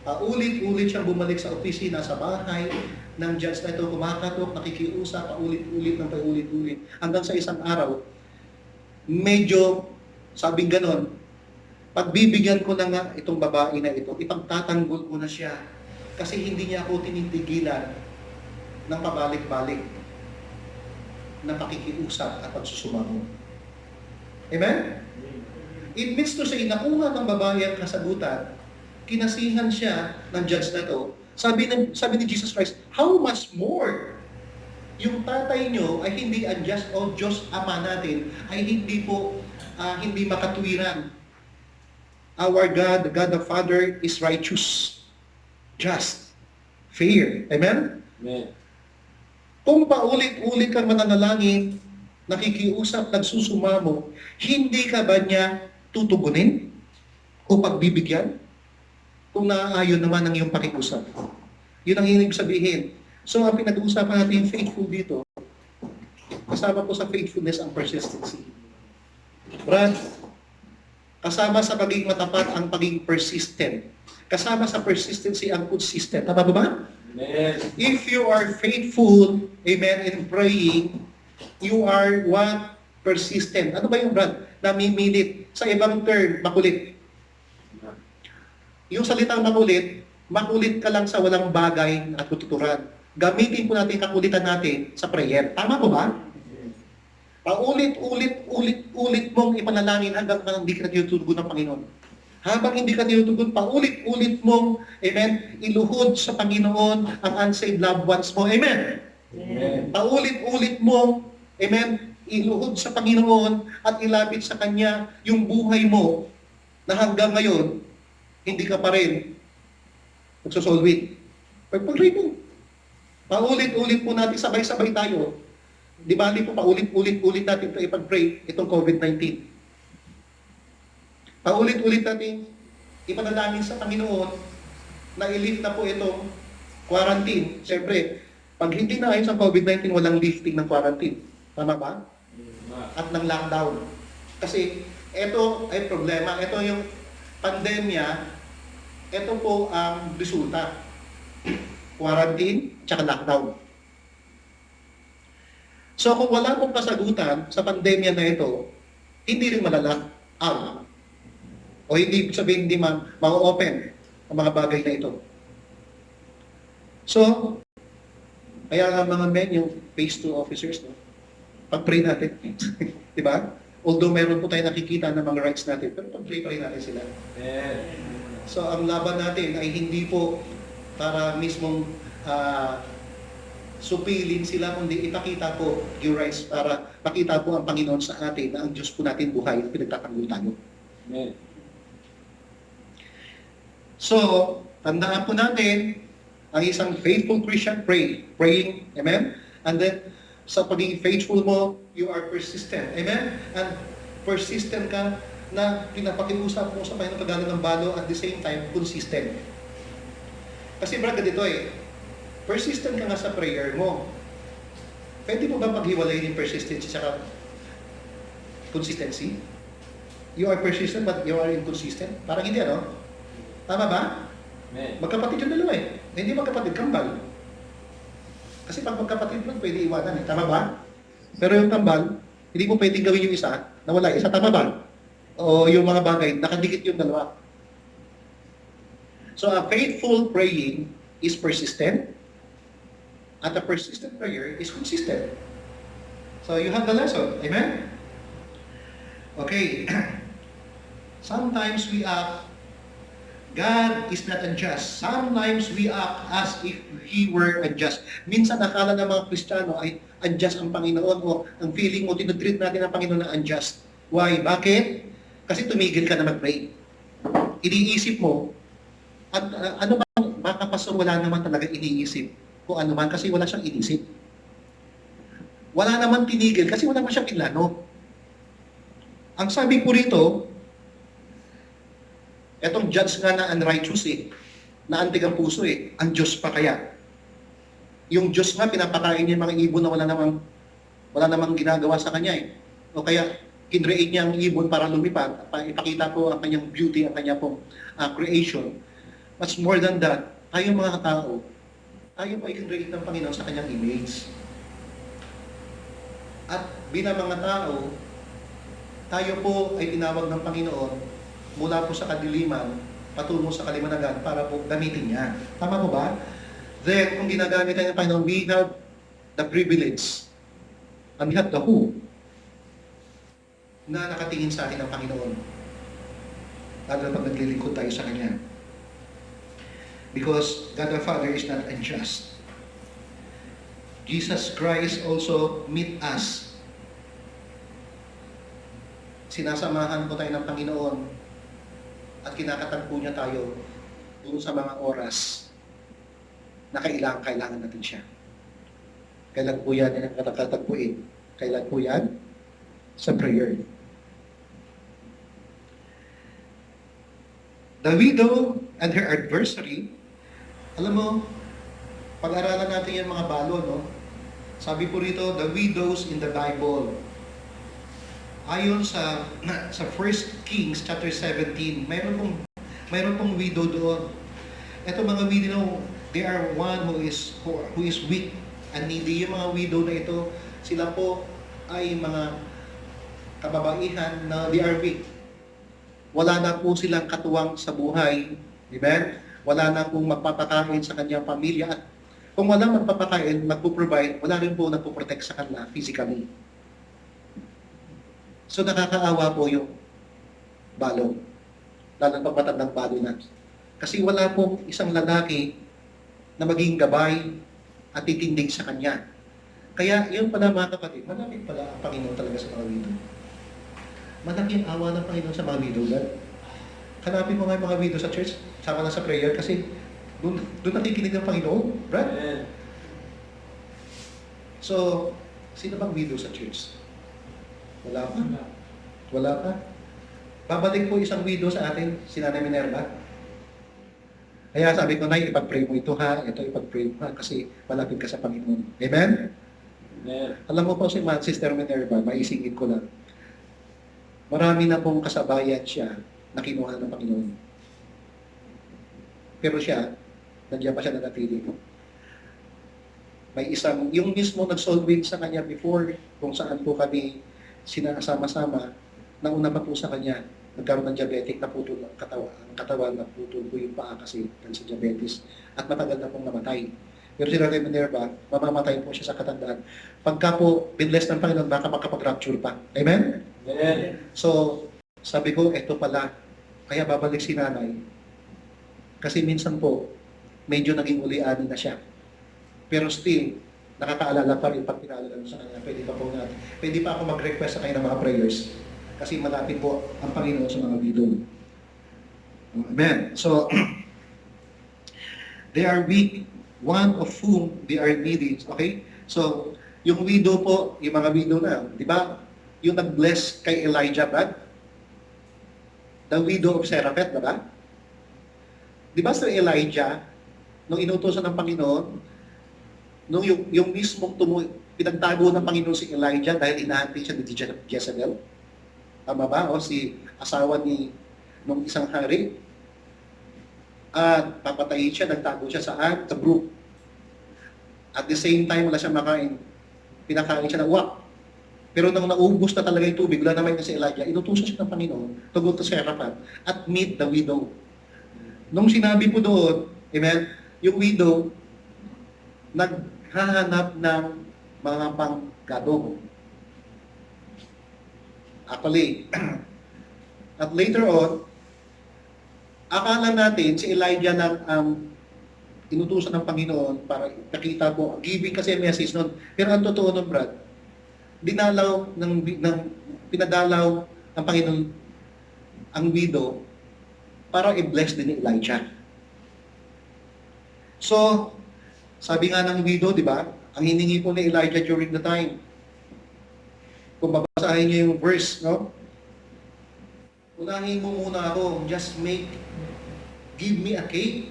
Ulit-ulit siyang bumalik sa opisina, sa bahay ng judge na ito, kumakatok, nakikiusap, paulit-ulit ng paulit-ulit. Hanggang sa isang araw, medyo, sabing ganon, pagbibigyan ko na nga itong babae na ito, ipagtatanggol ko na siya. Kasi hindi niya ako tinitigilan ng pabalik-balik na pakikiusap at pagsusumamo. Amen? It means to say, nakuha ng babae ang kasagutan, kinasihan siya ng judge na to. Sabi ni Jesus Christ, how much more? Yung tatay nyo ay hindi unjust o Diyos Ama natin ay hindi po hindi makatwiran. Our God, the God the Father, is righteous, just, fair. Amen? Amen. Kung paulit-ulit kang mananalangin, nakikiusap, nagsusumamo, hindi ka ba niya tutugunin o pagbibigyan? Kung naaayon naman ang iyong pakiusap. Yun ang ibig sabihin. So, ang pinag-uusapan natin yung faithful dito, kasama po sa faithfulness ang persistency. Brad, kasama sa pagiging matapat ang pagiging persistent. Kasama sa persistency ang consistent. Tama ba ba? Amen. If you are faithful, amen, in praying, you are what? Persistent. Ano ba yung Brad? Namimilit. Sa ibang term, makulit. Yung salitang makulit, makulit ka lang sa walang bagay at tututuran. Gamitin po natin kakulitan natin sa prayer. Tama po ba? Paulit-ulit mong ipanalangin hanggang hindi ka tinutugon ng Panginoon. Habang hindi ka tinutugon, paulit-ulit mong, amen, iluhod sa Panginoon ang unsaved loved ones mo. Amen? Amen. Paulit-ulit mong, amen, iluhod sa Panginoon at ilapit sa Kanya yung buhay mo na hanggang ngayon, hindi ka pa rin nagsosolve. Pag-pray mo. Paulit-ulit po natin, sabay-sabay tayo. Di ba, po paulit-ulit natin ito ipag-pray itong COVID-19. Paulit-ulit natin ipanalangin sa Panginoon na i-lift na po itong quarantine. Siyempre, pag hindi na ayon sa COVID-19, walang lifting ng quarantine. Tama ba? At ng lockdown. Kasi ito ay problema. Ito yung pandemya, ito po ang resulta. Quarantine, tsaka lockdown. So kung wala pong kasagutan sa pandemya na ito, hindi rin malala out. O hindi sabihin hindi ma-open ang mga bagay na ito. So, kaya nga mga men, yung phase 2 officers, no? Pag-pray natin. Di ba? Although meron po tayo nakikita ng mga rights natin, pero pag-pray pa rin natin sila. Amen. So ang laban natin ay hindi po para mismong supilin sila, kundi ipakita po yung rights para pakita po ang Panginoon sa atin na ang Diyos po natin buhay at pinagtatanggol tayo. Amen. So, tandaan po natin ang isang faithful Christian praying, amen? And then, sa pagiging faithful mo, you are persistent, amen? And persistent ka na pinapakiusap mo sa Panginoon pagdalo ng balo at the same time, consistent. Kasi brad, ganito persistent ka nga sa prayer mo. Pwede mo ba paghiwalayin yung persistency sa consistency? You are persistent but you are inconsistent? Parang hindi, ano? Tama ba? Amen. Magkapatid yung dalawa Hindi magkapatid, kambal. Kasi pag magkapatid lang, pwede iwanan Tama ba? Pero yung kambal, hindi mo pwedeng gawin yung isa na wala isa. Tama ba? O yung mga bagay, nakadikit yung dalawa. So a faithful praying is persistent. At a persistent prayer is consistent. So you have the lesson. Amen? Okay. Sometimes we act, God is not unjust. Sometimes we act as if He were unjust. Minsan akala ng mga Kristiyano ay unjust ang Panginoon o ang feeling mo, tinutreat natin ang Panginoon na unjust. Why? Bakit? Kasi tumigil ka na mag-pray. Iniisip mo, at ano ba, baka pastor wala naman talaga iniisip kung ano man kasi wala siyang inisip. Wala naman tinigil kasi wala naman siyang pinlano. Ang sabi po rito, etong judge nga na unrighteous na antig ang puso ang Diyos pa kaya. Yung Diyos nga pinapakain niya yung mga ibon na wala namang ginagawa sa kanya O kaya kinreate niya ang ibon para lumipad, ipakita po ang kanyang beauty, ang kanyang pong creation. Much more than that, tayong mga tao, tayo po ay kinreate ng Panginoon sa kanyang image. At bilang mga tao, tayo po ay tinawag ng Panginoon mula po sa kadiliman patungo sa kaliwanagan para po gamitin niya. Tama po ba? Then, kung ginagamit tayo ng Panginoon, we have the privilege and we have the hope na nakatingin sa atin ng Panginoon. Lalo na pag naglilingkod tayo sa Kanya. Because God the Father is not unjust. Jesus Christ also meet us. Sinasamahan po tayo ng Panginoon at kinakatagpo niya tayo doon sa mga oras na kailangan natin siya. Kailan po yan ang katatagpuin? Kailan po yan? Sa prayer. The widow and her adversary, alam mo, Pag-aralan natin yung mga balo, no? Sabi po rito, the widows in the Bible. Ayon sa sa 1 Kings chapter 17, mayroon pong widow doon. Ito mga widow, they are one who is weak and needy. Yung mga widow na ito, sila po ay mga kababaihan na they are weak. Wala na po silang katuwang sa buhay. Amen? Wala na pong magpapakain sa kanyang pamilya. At kung walang magpapakain, magpo-provide, wala rin po nagpo-protect sa kanila physically. So nakakaawa po yung balo. Lalo pag matandang balo na. Kasi wala pong isang lalaki na maging gabay at titindig sa kanya. Kaya yun pala mga kapatid, malapit pala ang Panginoon talaga sa mga widow. Malaki ang awa ng Panginoon sa mga widow. Hanapin mo nga yung mga widow sa church, sama na sa prayer kasi doon nakikinig ng Panginoon, right? Amen. So, sino bang widow sa church? Wala pa. Wala pa. Babalik po isang widow sa atin, si Nanay Minerva. Kaya sabi ko, Nay, ipag-pray mo ito ha, ito ipag-pray mo ha, kasi malapit ka sa Panginoon. Amen? Amen. Alam mo po si Sister Minerva, maisingit ko lang. Marami na pong kasabayan siya na kinuha ng Panginoon. Pero siya, nandiyan pa siya nanatili. May isang, yung mismo nag-solve sa kanya before, kung saan po kami sinasama-sama, nauna pa po sa kanya, nagkaroon ng diabetic, naputol ang katawan, naputol po yung paa kasi sa diabetes, at matagal na pong namatay. Pero si Nanay Minerva, mamamatay po siya sa katandaan. Pagka po, binless ng Panginoon, baka makapag-rapture pa. Amen? Amen. So, sabi ko, eto pala, kaya babalik si nanay. Kasi minsan po, medyo naging ulianin na siya. Pero still, nakakaalala pa rin pag pinaalala sa kanya, pwede pa ako mag-request sa kanya ng mga prayers. Kasi malapit po ang Panginoon sa mga widow. Amen. So, they are weak, one of whom they are needy. Okay? So, yung widow po, yung mga widow na, di ba? Yung nag-bless kay Elijah, Brad? The widow of Seraphet, di ba? Di ba Sir Elijah, nung inutosan ng Panginoon, nung yung mismong pinagtago ng Panginoon si Elijah dahil inaantay siya ni Jezebel? Tama ba? O si asawa nung isang hari? At papatayin siya, nagtago siya saan? Sa brook. At the same time, wala siya makain. Pinakain siya ng uwak. Pero nung naubos na talaga yung tubig, wala naman na si Elijah, inutusan siya ng Panginoon to go to Seraphat at meet the widow. Nung sinabi po doon, amen, yung widow, naghahanap ng mga panggadong. Actually, at later on, akala natin si Elijah lang ang inutusan ng Panginoon para nakita po, giving kasi message nun. Pero ang totoo nun, Brad, pinadalaw ng Panginoon ang widow para i-bless din ni Elijah. So, sabi nga ng widow, di ba, ang hiningi po ni Elijah during the time, kung babasahin niyo yung verse, no? Unahin mo muna ako, give me a cake,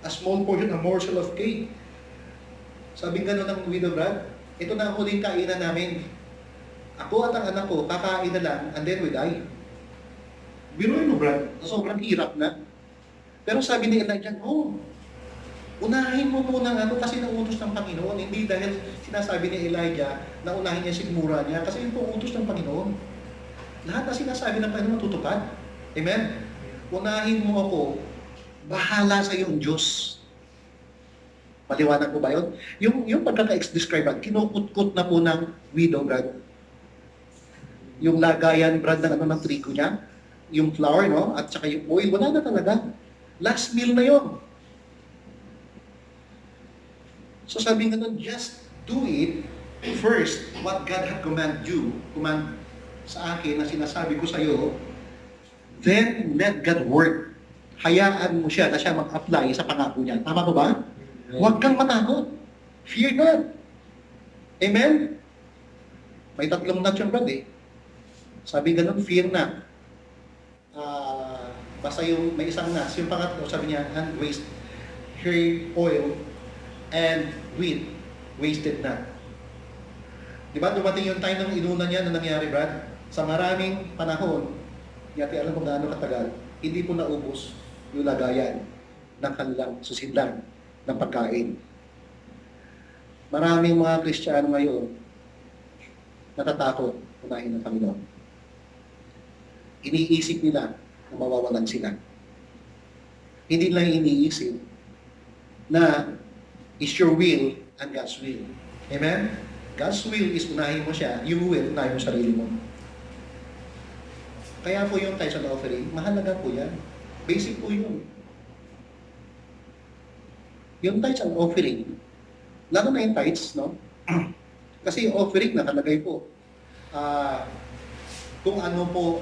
a small portion, a morsel of cake. Sabi nga ng widow, Brad, ito na ang huling kainan namin. Ako at ang anak ko, kakain na lang, and then we die. Biruin mo, Brad, sobrang hirap na. Pero sabi ni Elijah, no, unahin mo muna nga kasi nautos ng Panginoon. Hindi dahil sinasabi ni Elijah na unahin niya sigmura niya, kasi yun po utos ng Panginoon. Lahat na sinasabi ng Panginoon tutupad. Amen? Unahin mo ako, bahala sa iyong Diyos. Maliwanag po ba yun? Yung pagkaka-describe, kinukutkot na po ng widow, Brad. Yung lagayan, Brad, ng trigo niya, yung flour, no? At saka yung oil, wala na talaga. Last meal na yon. So sabi nga nun, just do it first, what God had command sa akin na sinasabi ko sa iyo, then let God work. Hayaan mo siya na siya mag-apply sa pangako niya. Tama po ba? Huwag kang matakot. Fear God. Amen? May tatlong nuts yung Brad eh. Sabi ganun, fear na. Basta yung may isang nuts. Yung pangatlo, sabi niya, and waste her oil. and wheat wasted not. Di ba, dumating yung time ng inunan niya na nangyari, Brad? Sa maraming panahon, yati alam kung gaano katagal, hindi po naubos yung lagayan ng kanilang susidlan ng pagkain. Maraming mga Kristiyano ngayon natatakot unahin ng Panginoon. Iniisip nila na mawawalan sila. Hindi lang iniisip na is your will and God's will. Amen? God's will is unahin mo siya, yung will, unahin mo sarili mo. Kaya po yung tithes and offering, mahalaga po yan. Basic po yun. Yung tithes and offering, lalo na yung tithes, no? Kasi yung offering nakalagay po. Kung ano po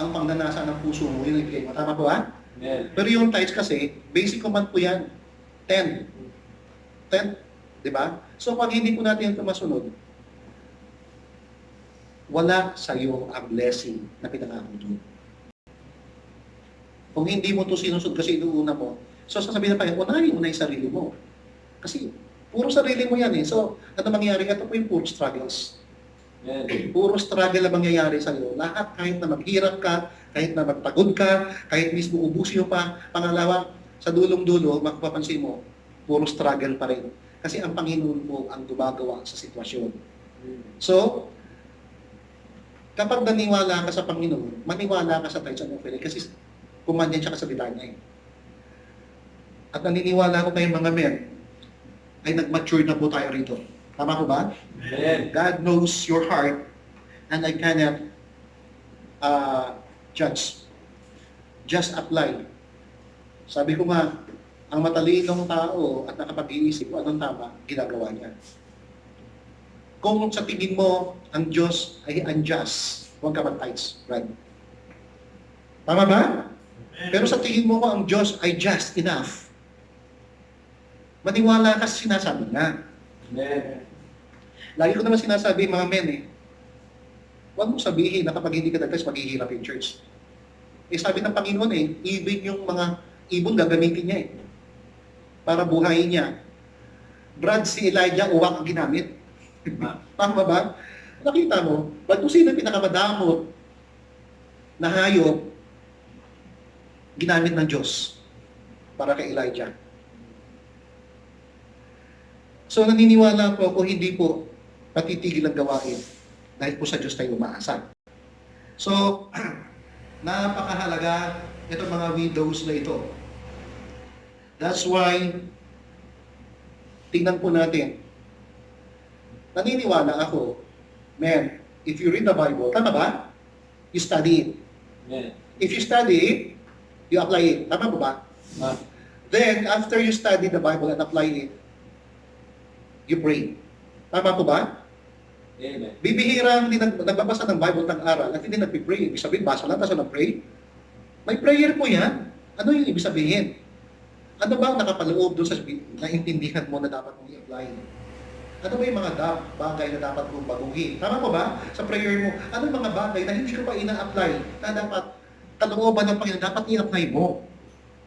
ang pangnanasa ng puso mo, yun ibigay mo. Tama po ba? Amen. Pero yung tithes kasi, basic command po yan. 10. 10. Diba? So pag hindi po natin ito masunod, wala sa iyo ang blessing na pinangako doon. Kung hindi mo ito sinusunod kasi inuuna mo, so sasabihin na pa, unahin mo na yung sarili mo. Kasi puro sarili mo yan eh. So ano mangyayari? Ito po yung puro struggles. Amen. Puro struggle na mangyayari sa iyo. Lahat, kahit na maghirap ka, kahit na magpagod ka, kahit mismo ubusin mo pa, pangalawa, sa dulong-dulo, mapapansin mo, puro struggle pa rin. Kasi ang Panginoon po ang gumagawa sa sitwasyon. So, kapag naniwala ka sa Panginoon, maniwala ka sa tithes and offering kasi kumanyan siya kasalita niya eh. At naniniwala ko kayong mga men, ay nag-mature na po tayo rito. Tama ko ba? Amen. God knows your heart and I cannot judge. Just apply. Sabi ko nga, ang matalinong tao at nakapag-iisip kung anong tama, ginagawa niya. Kung sa tingin mo, ang Diyos ay unjust, huwag ka mag-tithes, right? Tama ba? Pero sa tingin mo kung ang Diyos ay just enough, maniwala ka sa sinasabi niya. Amen. Lagi ko naman sinasabi, mga men eh, huwag mo sabihin na kapag hindi ka nag-tithes, maghihirap yung church. Eh sabi ng Panginoon eh, even yung mga ibon gagamitin niya eh. Para buhayin niya. Brad, si Elijah, uwak ang ginamit. Tama ba? Nakita mo, ba't kung sino pinakamadamot na hayop ginamit ng Diyos para kay Elijah? So naniniwala po ako, hindi po patitigil ang gawain dahil po sa Diyos tayo umaasa. So, napakahalaga itong mga widows na ito. That's why, tingnan po natin. Naniniwala ako, man, if you read the Bible, tama ba? You study it. Amen. If you study it, you apply it. Tama po ba? Ah. Then, after you study the Bible and apply it, you pray. Tama po ba? Amen. Bibihira ang hindi nagbabasa ng Bible ng aral at hindi nagpipray. Ibig sabihin, basa lang, tapos nag-pray. May prayer po yan. Ano yung ibig sabihin? Ano ba ang nakapaloob doon sa naintindihan mo na dapat mong i-apply? Ano ba yung mga bagay na dapat mong baguhin? Tama po ba? Sa prayer mo, ano yung mga bagay na hindi ko pa ina-apply na dapat kalooban ng Panginoon, dapat i-apply mo?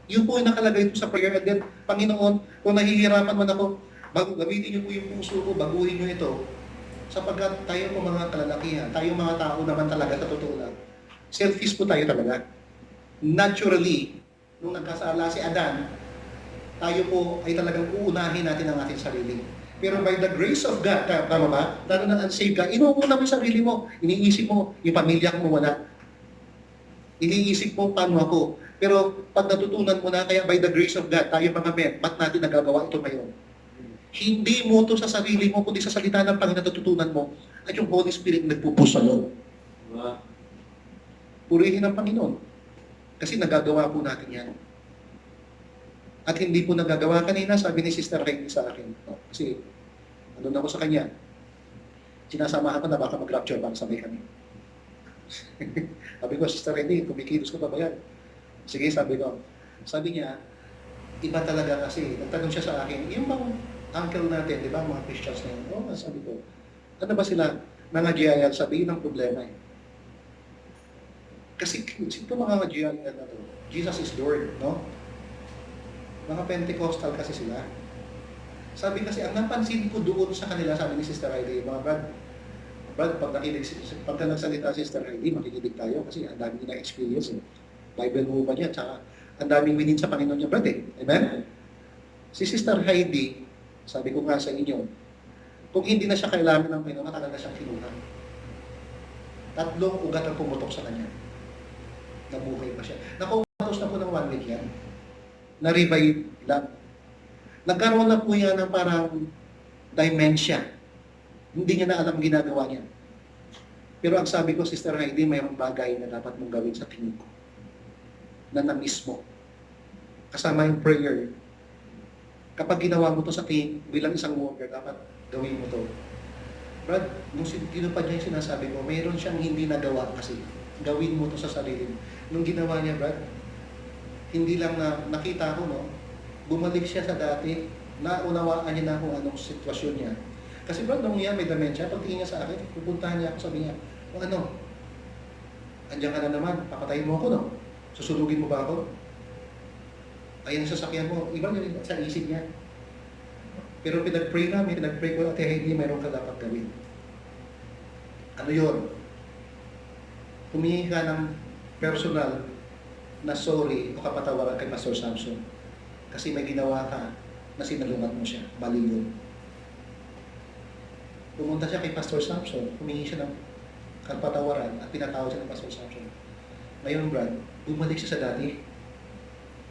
Yun po yung nakalagay po sa prayer. And then, Panginoon, kung nahihirapan man ako, gamitin niyo po yung puso ko, baguhin niyo ito. Sapagkat tayo po mga kalalakihan, tayo mga tao naman talaga sa totoo lang. Selfish po tayo talaga. Naturally, nung nagkasala si Adan, tayo po ay talagang uunahin natin ang ating sarili. Pero by the grace of God, tama ba? Lalo na unsaved ka, inuuna mo yung sarili mo. Iniisip mo, yung pamilya mo wala. Iniisip mo, paano ako? Pero pag natutunan mo na, kaya by the grace of God, tayo mga men, ba't natin nagagawa ito ngayon? Hindi mo ito sa sarili mo, kundi sa salita ng Panginoon natutunan mo, at yung Holy Spirit nagpupus sa loob. Ah. Purihin ang Panginoon. Kasi nagagawa po natin yan. At hindi po nagagawa kanina, sabi ni Sister Heidi sa akin. Kasi, ano na ako sa kanya. Sinasamahan ko na baka mag-rapture para sabay kami. Sabi ko, Sister Heidi, kumikilos ko pa ba yan? Sige, sabi ko. Sabi niya, iba talaga kasi. Nagtanong siya sa akin, yung bang uncle natin, di ba, mga Christians na yun? Oo, sabi ko. Ano ba sila? Mga GIL, sabi yun ang problema eh. Kasi ito mga GIL na to, Jesus is Lord, no? Mga Pentecostal kasi sila. Sabi kasi, ang napansin ko doon sa kanila, sabi ni Sister Heidi, mga Brad, pagka nagsalita si Sister Heidi, makikinig tayo kasi ang dami nila experience. Bible mo ba niya, tsaka ang daming winin sa Panginoon niya, Brad eh. Amen? Si Sister Heidi, sabi ko nga sa inyo, kung hindi na siya kailangan ng Panginoon, matagal na siyang kinunan. 3 ugat ang pumutok sa kanya. Nabuhay pa siya. Nakumatos na po ng 1 week yan. Na-revive lang. Nagkaroon na po yan ng parang dementia. Hindi niya na alam ginagawa niya. Pero ang sabi ko, Sister Heidi, mayroong bagay na dapat mong gawin sa tingin ko. Na na-miss mo. Kasama yung prayer. Kapag ginawa mo to sa tingin, bilang isang worker, dapat gawin mo to. Brad, nung tinupad niya yung sinasabi ko, mayroon siyang hindi nagawa kasi. Gawin mo to sa sarili mo. Nung ginawa niya, Brad, hindi lang na nakita ko, no? Bumalik siya sa dati, naunawaan niya na kung anong sitwasyon niya. Kasi Brad, nung niya may dementia, pagtingin niya sa akin, pupuntahan niya ako, sabi niya, o ano, andiyan ka na naman, papatayin mo ako, no? Susunugin mo ba ako? Ayan ang sasakyan mo, iba niya sa isip niya. Pero pinag-pray ko, Ate Heidi, mayroon ka dapat gawin. Ano yun? Humingi ka ng personal na sorry o kapatawaran kay Pastor Samson. Kasi may ginawa ka na sinalungat mo siya. Mali yun. Pumunta siya kay Pastor Samson, humingi siya ng kapatawaran at pinatawad siya ng Pastor Samson. Ngayon, Brad, bumalik siya sa dati.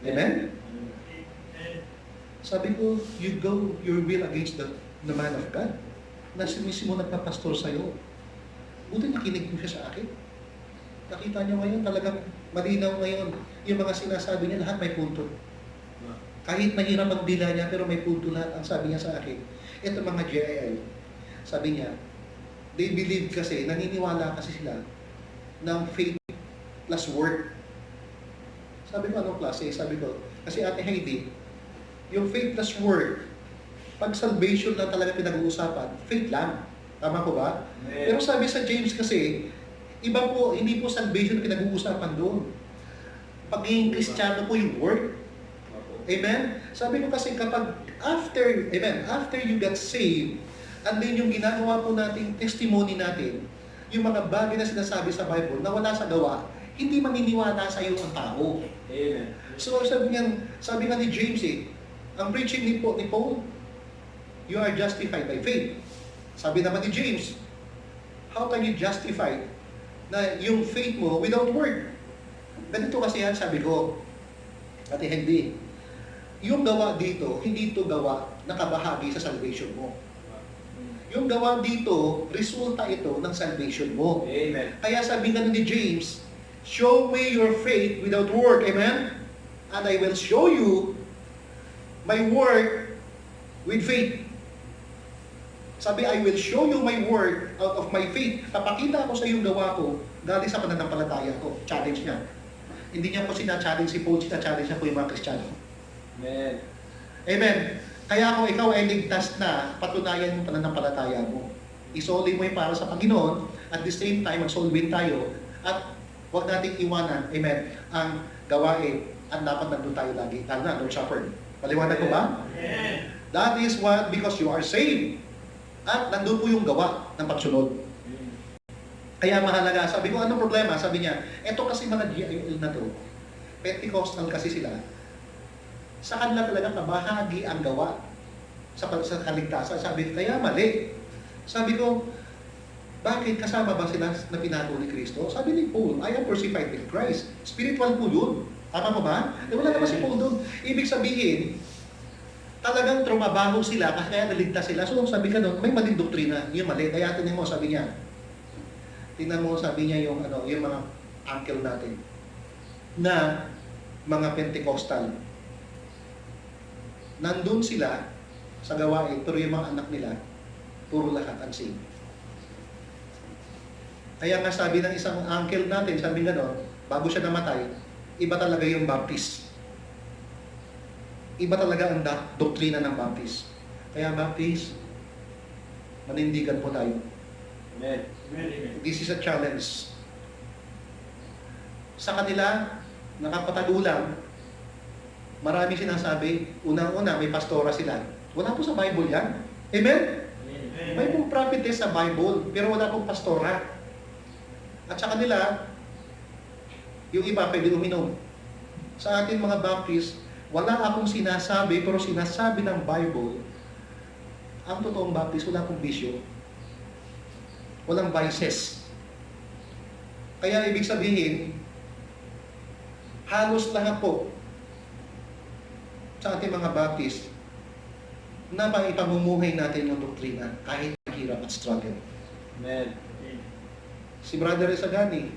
Amen? Sabi ko, you go your will against the man of God. Nasa mismo nagpapastor sa'yo. Buti nakinig mo siya sa akin. Nakita niyo ngayon, talagang malinaw ngayon. Yung mga sinasabi niya, lahat may punto. Kahit mahirap ang dila niya, pero may punto lahat ang sabi niya sa akin. Ito mga GII, sabi niya, they believe kasi, naniniwala kasi sila ng faith plus work. Sabi ko, anong klase? Sabi ko, kasi Ate Heidi, yung faith plus work, pag salvation lang talaga pinag-uusapan, faith lang. Tama ko ba? Pero sabi sa James kasi, iba po, hindi po salvation pinag-uusapan doon. Pagiging Kristiyano po yung work. Amen? Sabi ko kasi kapag after you got saved, and then yung ginagawa po nating testimony natin, yung mga bagay na sinasabi sa Bible na wala sa gawa, hindi maniniwala sa iyo ang tao. Amen. So sabi nga ni James ang preaching ni Paul, you are justified by faith. Sabi naman ni James, how can you justify na yung faith mo without work? Ganito kasi yan, sabi ko, Ate Heidi, yung gawa dito, hindi ito gawa na kabahagi sa salvation mo. Yung gawa dito, resulta ito ng salvation mo. Amen. Kaya sabi nga ni James, show me your faith without work. Amen? And I will show you my work with faith. Sabi, I will show you my work out of my faith. Papakita ko sa iyong gawa ko galing sa pananampalataya ko. Challenge niya. Hindi niya po sina-challenge si Paul, sina-challenge niya po yung mga Kristiyano. Amen. Amen. Kaya kung ikaw ay ligtas na, patunayan yung pananampalataya mo. Isoli mo yung para sa Panginoon, at the same time, mag-solvent tayo, at huwag nating iwanan, amen, ang gawain, at dapat nandun tayo lagi. Lalo na, Lord Supper. Paliwanag ko ba? Amen. That is what, because you are saved. At nandun po yung gawa ng pagsunod. Kaya mahalaga, sabi ko, anong problema? Sabi niya, eto kasi mga GIL na to, Pentecostal kasi sila, sa kanila talaga kabahagi ang gawa sa kaligtasan. Sabi ko, kaya mali. Sabi ko, bakit kasama ba sila na pinago ni Kristo? Sabi ni Paul, I am crucified with Christ. Spiritual po yun. Tama mo ba? Wala naman si Paul doon. Ibig sabihin, talagang trumabaho sila kaya naligtas sila. So sabi ka doon, may maling doktrina. Yung mali. Kaya tingnan mo, sabi niya, tingnan mo, sabi niya yung mga uncle natin na mga Pentecostal. Nandun sila sa gawain, pero yung mga anak nila, puro lahat unsaved. Kaya nga sabi ng isang uncle natin, sabi nga doon, bago siya namatay, iba talaga yung Baptist. Iba talaga ang doktrina ng Baptist. Kaya Baptist, manindigan po tayo. Amen. This is a challenge. Sa kanila, nakapatagulang, marami sinasabi, unang-una may pastora sila. Wala po sa Bible yan. Amen? May pong prophetess sa Bible, pero wala pong pastora. At sa kanila, yung iba pwede uminom. Sa ating mga Baptist, wala akong sinasabi, pero sinasabi ng Bible, ang totoong Baptist, wala akong bisyo. Walang vices. Kaya ibig sabihin, halos lahat po sa ating mga Baptist na maipamumuhay natin yung doktrina kahit mahirap at struggle. Amen. Si Brother Isagani,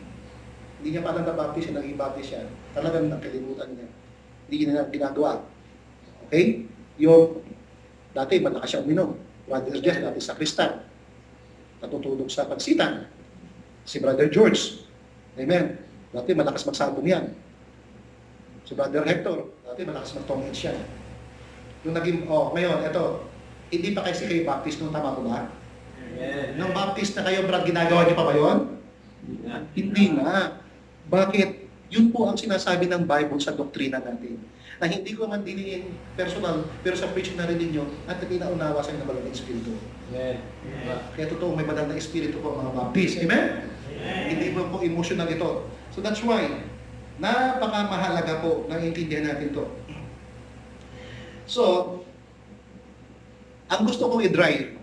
hindi niya pa Baptist siya, naging Baptist siya. Talagang nakalimutan niya. Hindi niya ginagawa. Okay? Yung dati malakas siya uminom. Brother Jess, dati sa Kristan. Natutulog sa pagsitan. Si Brother George. Amen. Dati malakas magsabong yan. Si Brother Hector, dati malakas magtongit siya. Yung naging, ngayon, eto, hindi pa kasi kayo Baptist nung tama ko ba? Amen. Nung Baptist na kayo, Brad, ginagawa niyo pa ba yun? Hindi na. Bakit? Yun po ang sinasabi ng Bible sa doktrina natin. Na hindi ko man diniin personal, pero sa preaching na rin ninyo, at pinaunawa sa inyo ng Banal na Espiritu. Amen. Kaya totoo, may Banal na Espiritu po ang mga Baptist. Amen? Hindi po emotional ito. So that's why, napakamahalaga po na intindihan natin to. So, ang gusto kong i-drive,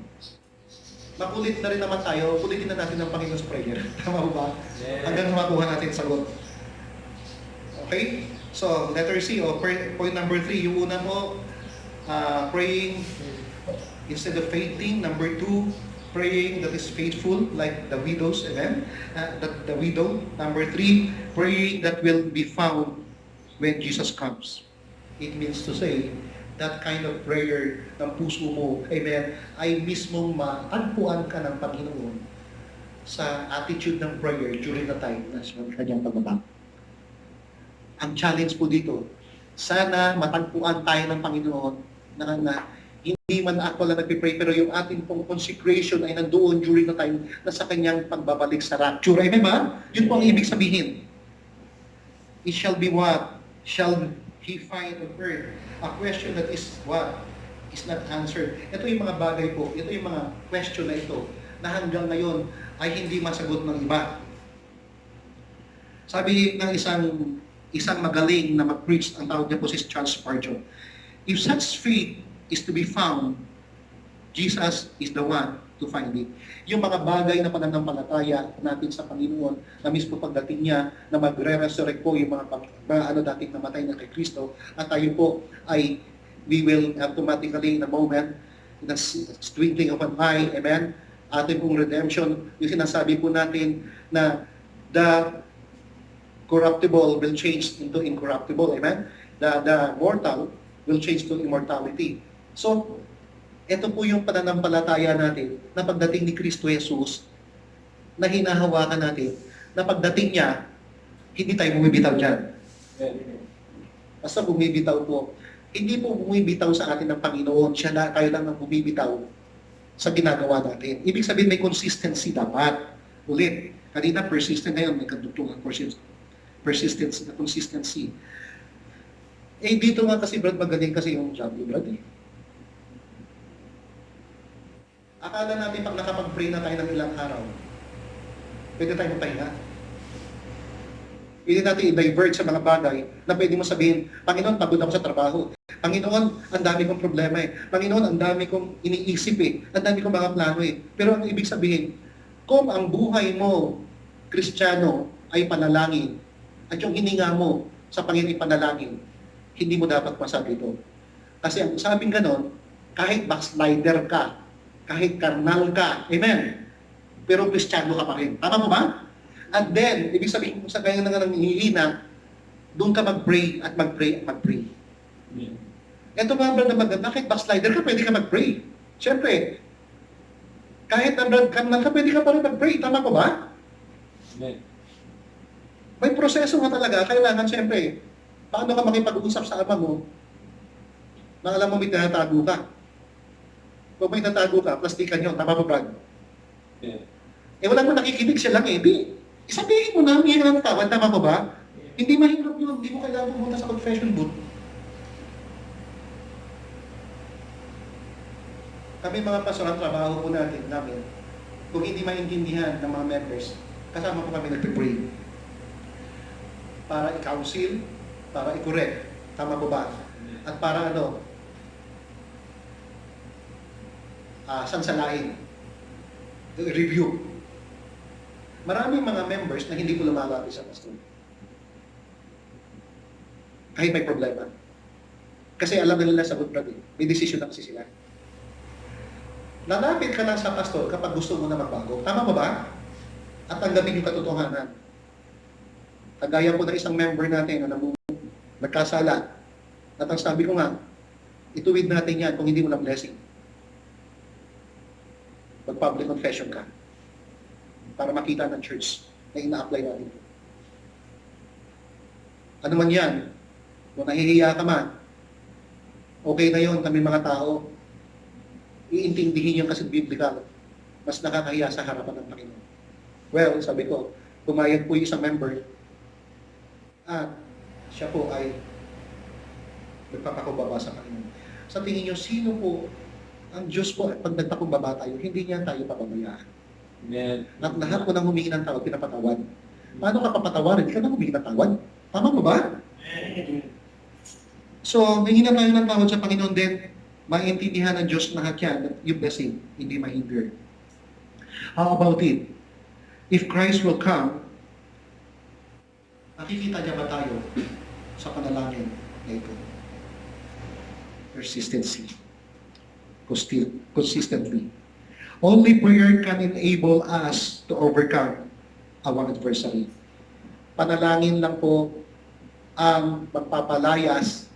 makulit na rin naman tayo, kulitin na natin ang Panginoon's Prayer. Tama ba? Hanggang makuha natin sagot. Okay? So, letter C, point number 3, yung una mo, praying instead of fainting. Number 2, praying that is faithful, like the widows, amen? The widow. Number 3, praying that will be found when Jesus comes. It means to say, that kind of prayer ng puso mo, amen, ay mismong matagpuan ka ng Panginoon sa attitude ng prayer during the time na sa kanyang pagbabang. Ang challenge po dito, sana matagpuan tayo ng Panginoon na hindi man ako lang nagpipray, pero yung ating pong consecration ay nandoon during the time na sa kanyang pagbabalik sa rapture. Amen ba? Yun po ang ibig sabihin. It shall be what? Shall he find on earth? A question that is what? Is not answered. Ito yung mga bagay po, ito yung mga question na ito, na hanggang ngayon ay hindi masagot ng iba. Sabi ng isang magaling na mag-preach, ang tawag niya po si Charles Spurgeon, if such faith is to be found, Jesus is the one to find it. Yung mga bagay na pananampalataya natin sa Panginoon, na mismo pagdating niya, na magre-resurrect po yung mga dating namatay na kay Kristo, at tayo po ay, we will automatically in a moment, in a twinkling of an eye, amen, ating pong redemption, yung sinasabi po natin na the corruptible will change into incorruptible, amen? The mortal will change to immortality. So, ito po yung pananampalataya natin na pagdating ni Kristo Jesus, na hinahawakan natin, na pagdating niya, hindi tayo bumibitaw dyan. Basta bumibitaw po. Hindi po bumibitaw sa atin ng Panginoon, siya na, tayo lang ang bumibitaw sa ginagawa natin. Ibig sabihin may consistency dapat. Ulit, kanina persistent, ngayon may kadugtungan persistence na consistency. Dito nga kasi Brad, magaling kasi yung job ni Brad eh. Akala natin pag nakapag-pray na tayo ng ilang araw, pwede tayo magpahinga. Pwede natin i-divert sa mga bagay na pwede mo sabihin, Panginoon, pagod ako sa trabaho. Panginoon, ang dami kong problema eh. Panginoon, ang dami kong iniisip eh. Ang dami kong mga plano eh. Pero ang ibig sabihin, kung ang buhay mo, Kristiyano, ay panalangin, at yung hininga mo sa Panginoon ay panalangin, hindi mo dapat masabi ito. Kasi ang sabing ganon, kahit backslider ka, kahit karnal ka, amen, pero Kristiyano ka pa rin. Tama mo ba? And then, ibig sabihin kung sa kanya na nanghihina, doon ka mag-pray at mag-pray at mag-pray. Ito mga brad na maganda, kahit backslider ka, pwede ka mag-pray. Siyempre, kahit na brad karnal ka, pwede ka pa rin mag-pray. Tama ko ba? Amen. May proseso nga talaga, kailangan siyempre, paano ka makipag-uusap sa ama mo, na alam mo may tinatago ka. Kung may tatago ka, plastikan nyo. Tama ba, Brad? Amen. Wala mo nakikinig siya lang eh. Isabihin mo na, may ng tawad. Tama ba ba? Hindi mahirap yun. Hindi mo kailangan pumunta sa confession booth. Kami mga pastor, ang trabaho po namin, kung hindi maintindihan ng mga members, kasama po kami nagpipray. Para i-counsel, para i-correct. Tama po ba? At para sansalain. Review. Maraming mga members na hindi po lumalapit sa pastor. Kahit may problema. Kasi alam nila sagot brother. May decision na kasi sila. Lalapit ka lang sa pastor kapag gusto mo na magbago. Tama ba ba? At tanggapin yung katotohanan. Kagaya po ng isang member natin na nagkasala. At ang sabi ko nga, ituwid natin yan kung hindi mo na blessing. Mag-public confession ka. Para makita ng church na ina-apply natin. Ano man yan, kung nahihiya ka man, okay na yun kami mga tao. Iintindihin yung kasi biblical. Mas nakakahiya sa harapan ng Panginoon. Well, sabi ko, pumayag po yung isang member at siya po ay nagpapakumbaba sa Panginoon. Sa tingin nyo, sino po ang Diyos po pag nagpakumbaba tayo, hindi niya tayo papabayaan. Amen. At lahat po nang humingi ng tawad, pinapatawad. Paano ka papatawarin? Hindi ka nang humingi ng tawad. Tama mo ba? So, hingi na tayo ng tawad sa Panginoon din. Maintindihan ng Diyos lahat yan, yung blessing, hindi ma-hinder. How about it? If Christ will come, nakikita niya ba tayo sa panalangin na ito? Persistency. Consistently. Only prayer can enable us to overcome our adversary. Panalangin lang po ang magpapalayas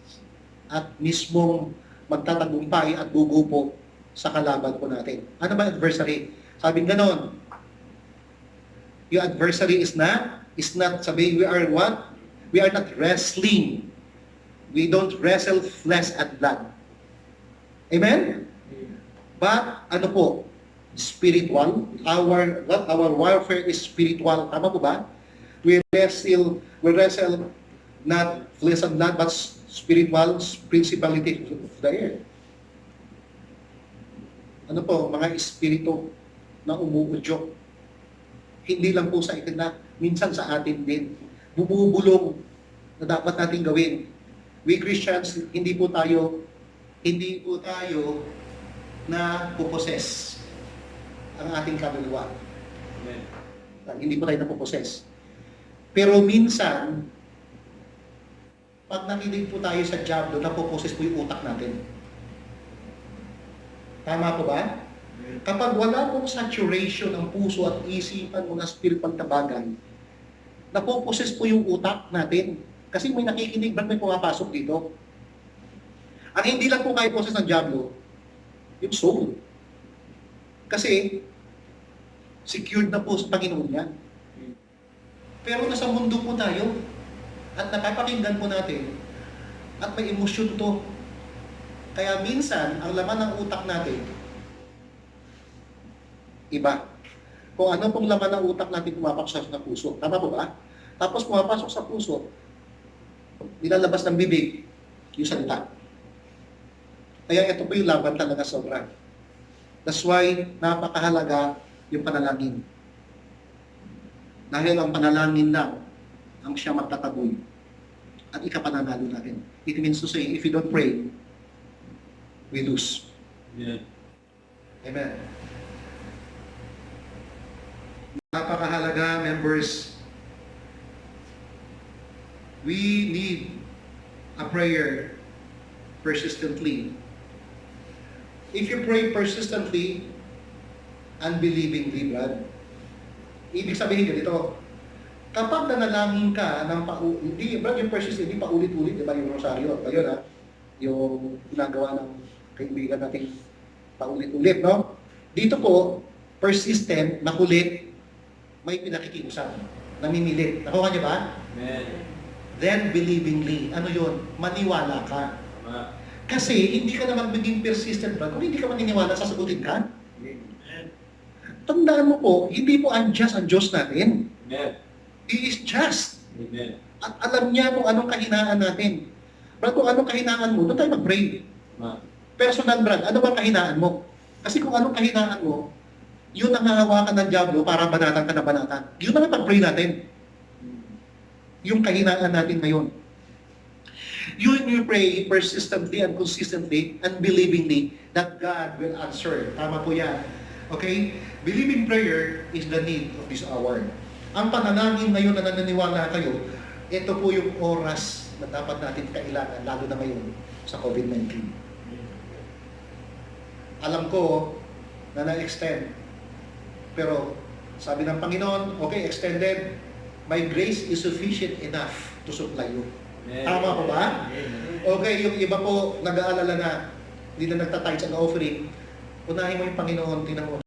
at mismong magtatagumpay at gugupo sa kalaban po natin. Ano ba adversary? Sabing ganon, yung adversary is not, sabi, we are what? We are not wrestling. We don't wrestle flesh and blood. Amen? But, ano po? Spiritual. Our warfare is spiritual. Tama po ba? We wrestle not flesh and blood, but spiritual principality of the air. Ano po? Mga espiritu na umuudyok. Hindi lang po sa itin na, minsan sa atin din. Bumubulong na dapat natin gawin. We Christians, hindi po tayo na puposes ang ating kaluluwa. Amen. Hindi po tayo napuposes. Pero minsan, pag nakinig po tayo sa diablo, napuposes po yung utak natin. Tama po ba? Kapag wala pong saturation ng puso at isipan mo na spiritual na bagay, napuposes po yung utak natin. Kasi may nakikinig, ba't may pumapasok dito? Ang hindi lang po kayo poses ng diablo, yung soul. Kasi, secured na po sa Panginoon yan. Pero nasa mundo po tayo, at napapakinggan po natin, at may emosyon to. Kaya minsan, ang laman ng utak natin, iba. Kung ano pong laman ng utak natin pumapasok sa puso. Tama po ba? Tapos pumapasok sa puso, nilalabas ng bibig, yung salita. Kaya ito po yung laban talaga sobra. That's why napakahalaga yung panalangin. Dahil ang panalangin lang ang siya magtataboy at ikapananalo natin. It means to say, if you don't pray, we lose. Amen. Amen. Napakahalaga, members. We need a prayer persistently. If you pray persistently, unbelievingly, Brad, ibig sabihin ganito, kapag nanalangin ka ng hindi, Brad, yung persistent, hindi paulit-ulit, di ba, yung rosaryo, ayun ha, yung ginagawa ng kaibigan natin paulit-ulit, no? Dito po, persistent, makulit, may pinakikiusap, namimilit. Nakuha niyo ba? Amen. Then believingly, ano yun? Maniwala ka. Tama. Kasi hindi ka naman maging persistent, Brad, kung hindi ka maniniwala, sasagutin ka. Tandaan mo po, hindi po unjust ang Diyos natin. Amen. He is just. Amen. At alam niya kung anong kahinaan natin. Brad, kung anong kahinaan mo, doon tayo mag-pray. Tama. Personal, Brad, ano bang kahinaan mo? Kasi kung anong kahinaan mo, yun ang hahawakan ng Diablo para banatan ka na banatan. Yun ang pag-pray natin. Yung kahinaan natin ngayon. You pray persistently and consistently and believingly that God will answer. Tama po yan. Okay? Believing prayer is the need of this hour. Ang panalangin ngayon na naniniwala kayo, ito po yung oras na dapat natin kailangan, lalo na ngayon sa COVID-19. Alam ko na na-extend. Pero sabi ng Panginoon, okay, extended, my grace is sufficient enough to supply you. Tama po ba? Okay, yung iba po nag-aalala na hindi na nagtatithes and offering, unahin mo yung Panginoon, tinan mo.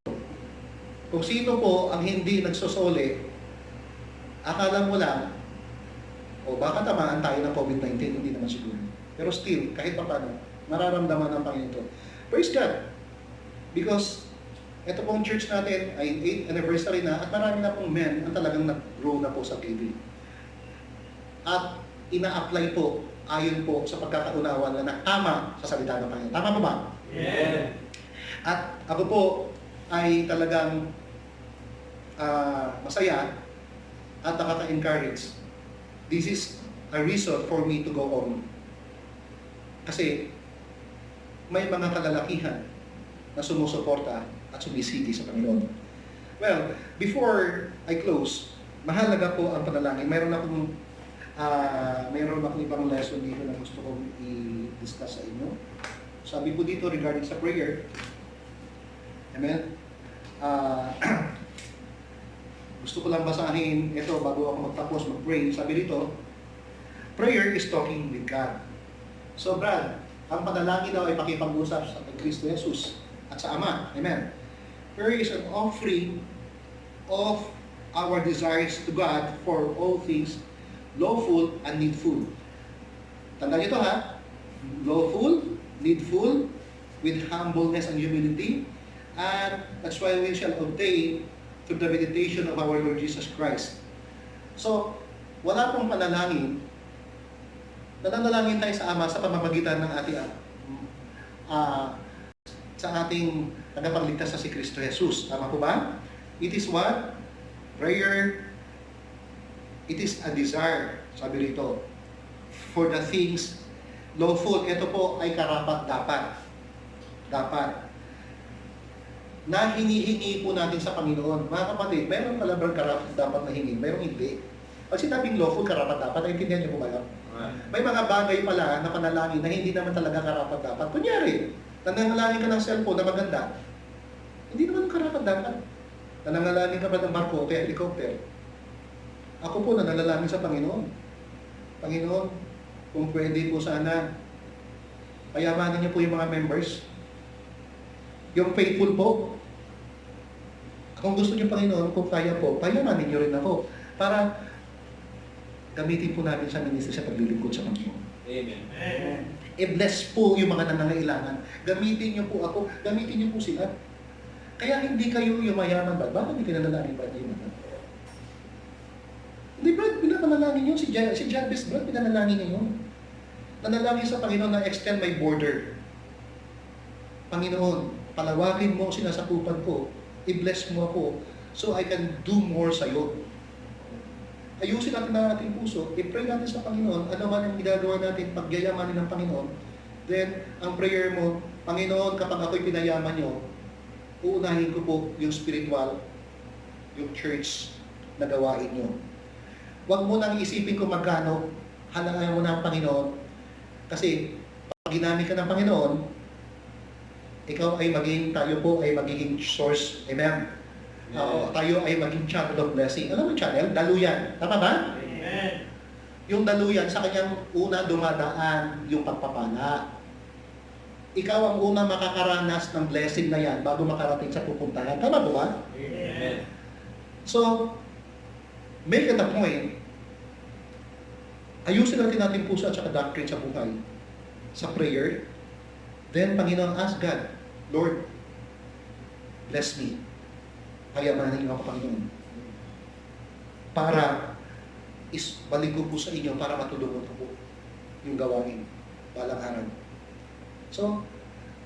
Kung sino po ang hindi nagsosole, akala mo lang, o baka tamaan tayo ng COVID-19, hindi naman siguro. Pero still, kahit pa paano, mararamdaman ng Panginoon ito. Praise God! Because ito pong church natin ay 8th anniversary na at marami na pong men ang talagang nag-grow na po sa TV. At ina-apply po ayon po sa pagkakaunawa na tama sa salita ng Panginoon. Tama po ba? Yeah. At ako po ay talagang masaya at nakaka-encourage. This is a reason for me to go on. Kasi may mga kalalakihan na sumusuporta at sumisigi sa Panginoon. Well, before I close, mahalaga po ang panalangin. Mayroon akong ibang lesson dito na gusto kong i-discuss sa inyo. Sabi po dito regarding sa prayer. Amen? Gusto ko lang basahin ito bago ako magtapos mag-pray. Sabi dito, prayer is talking with God. So Brad, ang panalangin daw ay pakipag-usap sa Kristo Jesus at sa Ama. Amen? Prayer is an offering of our desires to God for all things lawful and needful. Tandaan niyo ito ha? Lawful, needful, with humbleness and humility, and that's why we shall obtain through the meditation of our Lord Jesus Christ. So, wala pong panalangin. Nananalangin tayo sa Ama sa pamamagitan ng sa ating tagapagligtas sa si Kristo Jesus. Tama po ba? It is what? Prayer, it is a desire, sabi rito, for the things lawful. Ito po ay karapat-dapat. Dapat. Na hinihingi po natin sa Panginoon. Mga kapatid, mayroon pala bang karapat-dapat na hingi? Mayroon hindi. Pag sinabing lawful, karapat-dapat, naintindihan niyo po ba yun? May mga bagay pala na panalangin na hindi naman talaga karapat-dapat. Kunyari, nananalangin ka ng cellphone na maganda, hindi naman karapat-dapat. Nananalangin ka ba ng barko o kaya helicopter? Ako po nananalangin sa Panginoon. Panginoon, kung pwede po sana, payamanin niyo po yung mga members. Yung faithful po. Kung gusto niyo, Panginoon, kung kaya po, payamanin niyo rin ako. Para gamitin po namin sa ministry sa paglilingkod sa Panginoon. Amen. Amen. I-bless po yung mga nangangailangan. Gamitin niyo po ako, gamitin niyo po sila. Kaya hindi kayo yumayaman ba? Bakit hindi pinanalangin ba niyo? Hindi ba, pinanalangin niyo si Jabez, bro, pinanalangin niyo yun. Nanalangin sa Panginoon na extend my border. Panginoon, palawakin mo ang sinasakupan ko. I-bless mo ako so I can do more sa iyo. Ayusin natin ang ating puso, i-pray natin sa Panginoon, ano man ang ginagawa natin, pagyayamanin ng Panginoon, then ang prayer mo, Panginoon, kapag ako'y pinayaman niyo, uunahin ko po yung spiritual, yung church na gawain niyo. Huwag mo nang isipin kung magkano, halangan mo na ang Panginoon, kasi pag ginamit ka ng Panginoon, ikaw ay tayo po ay magiging source, amen? Tayo ay maging channel of blessing. Alam mo channel? Daluyan. Tama ba? Amen. Yung daluyan, sa kanyang una dumadaan yung pagpapala. Ikaw ang una makakaranas ng blessing na yan bago makarating sa pupuntahan. Tama ba ba? Amen. So, make it a point. Ayusin natin ating puso at saka doctrine sa buhay. Sa prayer. Then, Panginoon, ask God, Lord, bless me. Payamanin niyo ako, Panginoon. Para balik ko po sa inyo para matulungan ko po yung gawain balang araw. So,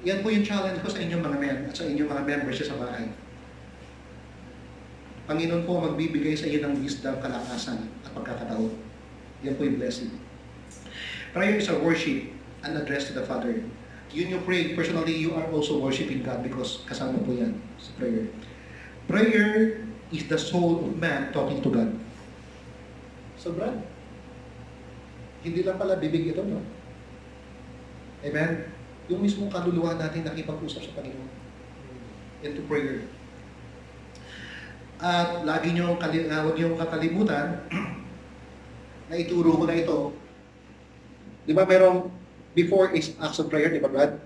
Yan po yung challenge ko sa inyong mga men at sa inyong mga members sa bahay. Panginoon po magbibigay sa iyo ng wisdom, kalakasan at pagkakataon. Yan po yung blessing. Prayer is a worship and address to the Father. Yun yung pray. Personally, you are also worshiping God because kasama po yan sa prayer. Prayer is the soul of man talking to God. So, Brad, hindi lang pala bibig ito, no? Amen? Yung mismong kaluluwa natin nakipag-usap sa Panginoon. Into prayer. At lagi nyo, huwag nyo kakalimutan na ituro ko na ito. Di ba merong before is acts of prayer, di ba Brad?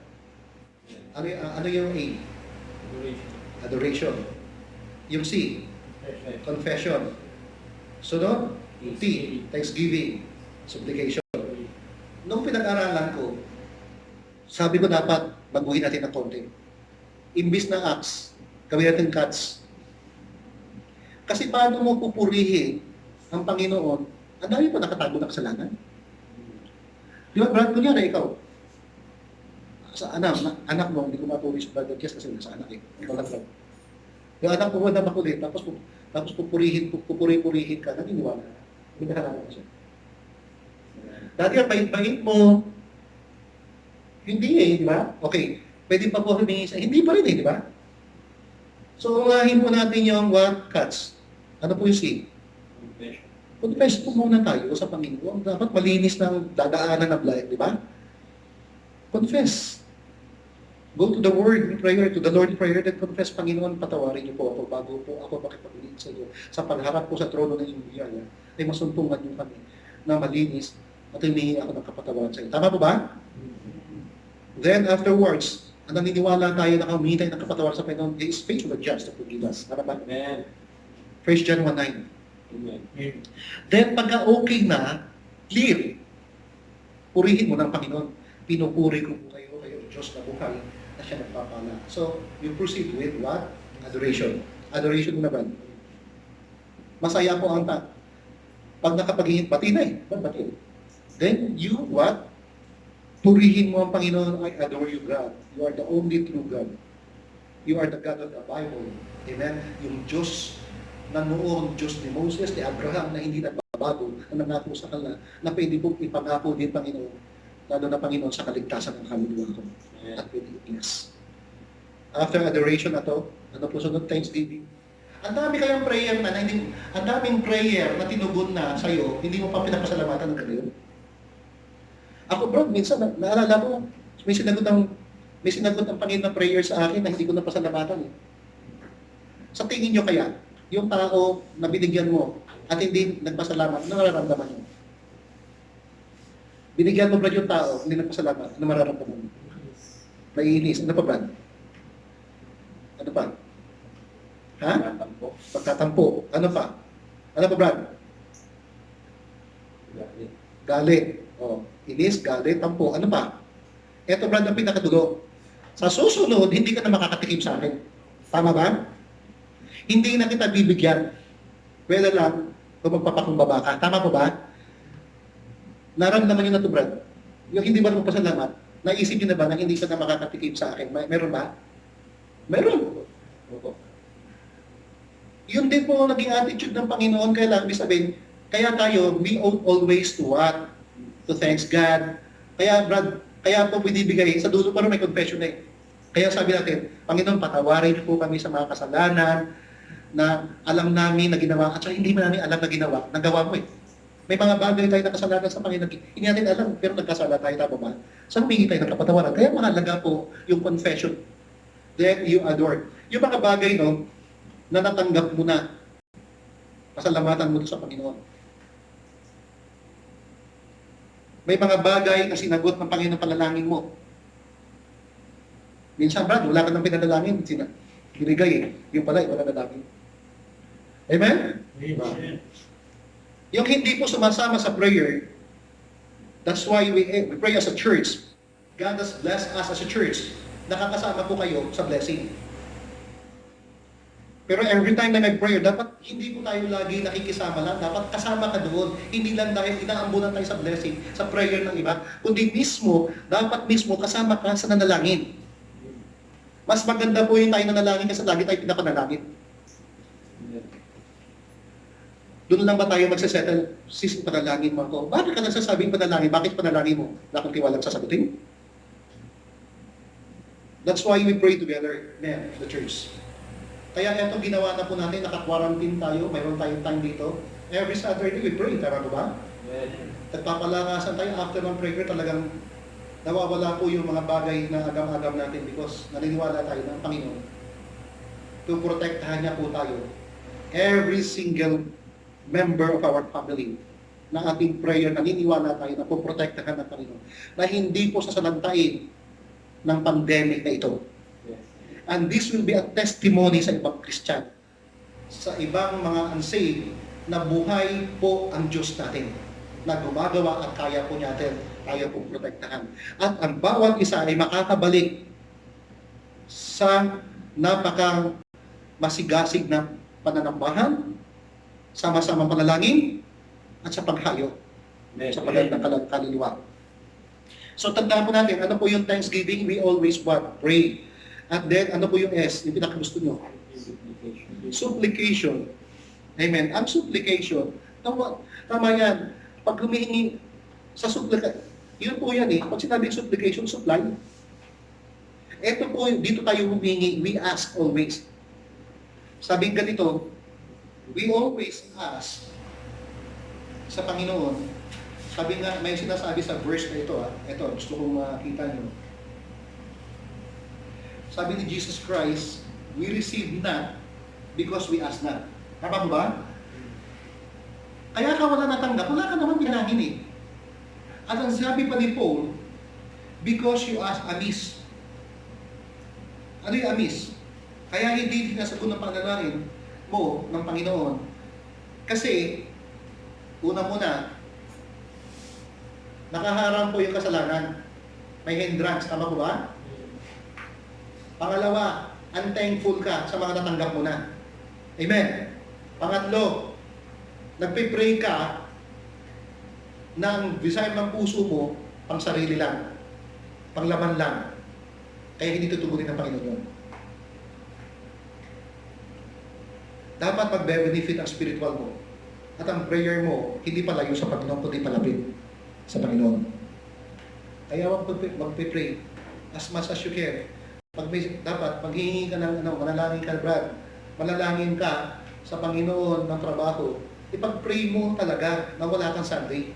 Ano yung A? Adoration. Adoration. Yung C? Confession. Sunod? T? Thanksgiving. Supplication. Nung pinag-aralan ko, sabi ko dapat baguhin natin ng konti. Imbis na acts, gawin natin cuts. Kasi paano mo pupurihin ang Panginoon, ang dami pa nakatago na kasalanan. Di ba, Brad, kunyari ikaw, sa anak mo, hindi ko mapuri sa Brad Kes kasi nasa anak eh. Ikaw lang, Brad. Yung anak mo na makulit, tapos pupuri-purihin ka, naniniwala ka. Hindi ka halaman siya. Dati ang bait-bait mo, hindi eh, di ba? Okay, pwede pa po humingi sa, hindi pa rin eh, di ba? So, unahin po natin yung what? Cuts. Ano po yung C? Confession. Confess po muna tayo sa Panginoon. Dapat malinis ng dadaanan ng life, di ba? Confess. Go to the Word in prayer, to the Lord in prayer, then confess, Panginoon, patawarin niyo po ako bago po ako makipag-ulit sa iyo. Sa pagharap po sa trono ng iyong biyaya, ay masuntungan niyo kami na malinis at humingi ako ng kapatawaran sa iyo. Tama po ba? Then afterwards, ang naniniwala tayo na humingi tayo ng kapatawaran sa Panginoon, He is faithful and just to forgive us. Tama ba? Amen. 1 John 1:9. Amen. Then pagka okay na, clear, purihin mo ng Panginoon. Pinupuri ko po kayo, Diyos na buhay, na siya nagpapala. So, you proceed with what? Adoration. Adoration mo na ba? Masaya po ang pag nakapagingin, pati na eh. Pati. Then, you what? Purihin mo ang Panginoon, I adore you, God. You are the only true God. You are the God of the Bible. Amen? Yung Diyos na noon, Diyos ni Moses, ni Abraham, na hindi nagbabago, na nangako sa kanila, na pwede pong ipangako din, Panginoon, lalo na Panginoon sa kaligtasan ng kaluluwa ko. At pwede yes. After adoration na to, ano po sunod? Thanksgiving. Ang dami kayong prayer na hindi, ang daming prayer na tinugon na sa'yo, hindi mo pa pinapasalamatan ng ganun. Ako bro, minsan naalala ko, may sinagot ng Panginoon na prayer sa akin na hindi ko napasalamatan eh. Sa tingin nyo kaya, yung tao na binigyan mo at hindi nagpasalamat, ano mararamdaman mo? Binigyan mo ba yung tao, hindi nagpasalamat, ano mararamdaman mo? Maiinis. Ano pa ba? Ano pa? Ha? Tatampo. Pagtatampo. Ano pa? Ano pa, Brad? Galit. Galit. O, inis, galit, tampo. Ano pa? Ito, Brad, ang pinakadulo. Sa susunod, hindi ka na makakatikim sa akin. Tama ba? Hindi na kita bibigyan. Pwede lang kung magpapakumbaba ka. Tama po ba? Naramdaman nyo na ito, Brad. Yung hindi ba magpasalamat, naisip nyo na ba na hindi ka na makakatikim sa akin? Meron ba? Meron. Opo. Yun din po ang naging attitude ng Panginoon. Kaya lang, sabihin, kaya tayo, we ought always to what? To thanks God. Kaya, Brad, kaya po binibigay, sa dulo pa rin may confession eh. Kaya sabi natin, Panginoon, patawarin po kami sa mga kasalanan na alam namin na ginawa, at saka hindi namin alam na ginawa, nagawa mo eh. May mga bagay tayo na kasalanan sa Panginoon. Hindi natin alam, pero nagkasala tayo, tama ba? So, humingi tayo ng kapatawaran. Kaya mahalaga po yung confession. Then, you adore. Yung mga bagay, no, na natanggap mo na, pasalamatan mo sa Panginoon. May mga bagay na sinagot ng Panginoon panalangin mo. Minsan, Brad, wala ka nang pinadalangin. Binigay eh. Yung pala, wala nadalangin. Amen? Amen. Yung hindi po sumasama sa prayer, that's why we pray as a church. God has blessed us as a church. Nakakasama po kayo sa blessing. Pero every time na nag-prayer, dapat hindi po tayo lagi nakikisama lang. Dapat kasama ka doon. Hindi lang dahil inaambunan tayo sa blessing, sa prayer ng iba, kundi mismo, dapat mismo kasama ka sa nanalangin. Mas maganda po yung tayo nanalangin kasi lagi tayo pinapanalangin. Amen. Doon lang ba tayo magsasettle? Sis, panalangin mo ako. Bakit ka nagsasabing panalangin? Bakit panalangin mo? Wala kang tiwalang sasagutin? That's why we pray together, men, the church. Kaya ito ginawa na po natin, naka-quarantine tayo, mayroon tayong time dito. Every Saturday we pray, tama ba ba? Amen. Nagpapalangasan tayo after ng prayer, talagang nawawala po yung mga bagay na agam-agam natin because naniniwala tayo ng Panginoon. Puprotektahan niya po tayo. Every single member of our family na ating prayer, naniniwala tayo na puprotektahan ng Panginoon. Na hindi po sasalantain ng pandemic na ito. Yes. And this will be a testimony sa ibang Christian, sa ibang mga unsaved, na buhay po ang Diyos natin, na gumagawa at kaya po natin, kaya po protektahan. At ang bawat isa ay makakabalik sa napaka masigasig na pananambahan, sama-samang panalangin, at sa paghayo, sa pagandang kaluluwa. So tandaan po natin, ano po yung Thanksgiving? We always what? Pray. At then, ano po yung S? Yung pinakagusto nyo? Supplication. Supplication. Amen. Ang supplication, tama yan. Pag humihingi sa supplication, yun po yan eh. Pag sinabing supplication, supply. Ito po, dito tayo humingi, we ask always. Sabing ganito, we always ask sa Panginoon. Sabi nga, may sinasabi sa verse na ito, ito, gusto kong makita nyo. Sabi ni Jesus Christ, we receive not because we ask not. Tama mo ba? Kaya ka wala natanggap, wala ka naman pinangin eh. At ang sabi pa ni Paul, because you ask amiss. Ano yung amiss? Kaya hindi sinasagot ng panalangin mo ng Panginoon. Kasi, una-muna, nakaharang po yung kasalanan. May hindrance, tama po ba? Pangalawa, unthankful ka sa mga natanggap mo na. Amen. Pangatlo, nagpe-pray ka ng desire ng puso mo pang sarili lang, pang laman lang. Kaya hindi tutugunin ng Panginoon yun. Dapat magbe-benefit ang spiritual mo. At ang prayer mo, hindi palayo sa Panginoon, kundi palapit sa Panginoon. Kaya huwag magpe-pray as much as you can. Dapat, maghihingi ka ng manalangin ka, Brad. Manalangin ka sa Panginoon ng trabaho. Ipag-pray mo talaga na wala kang Sunday.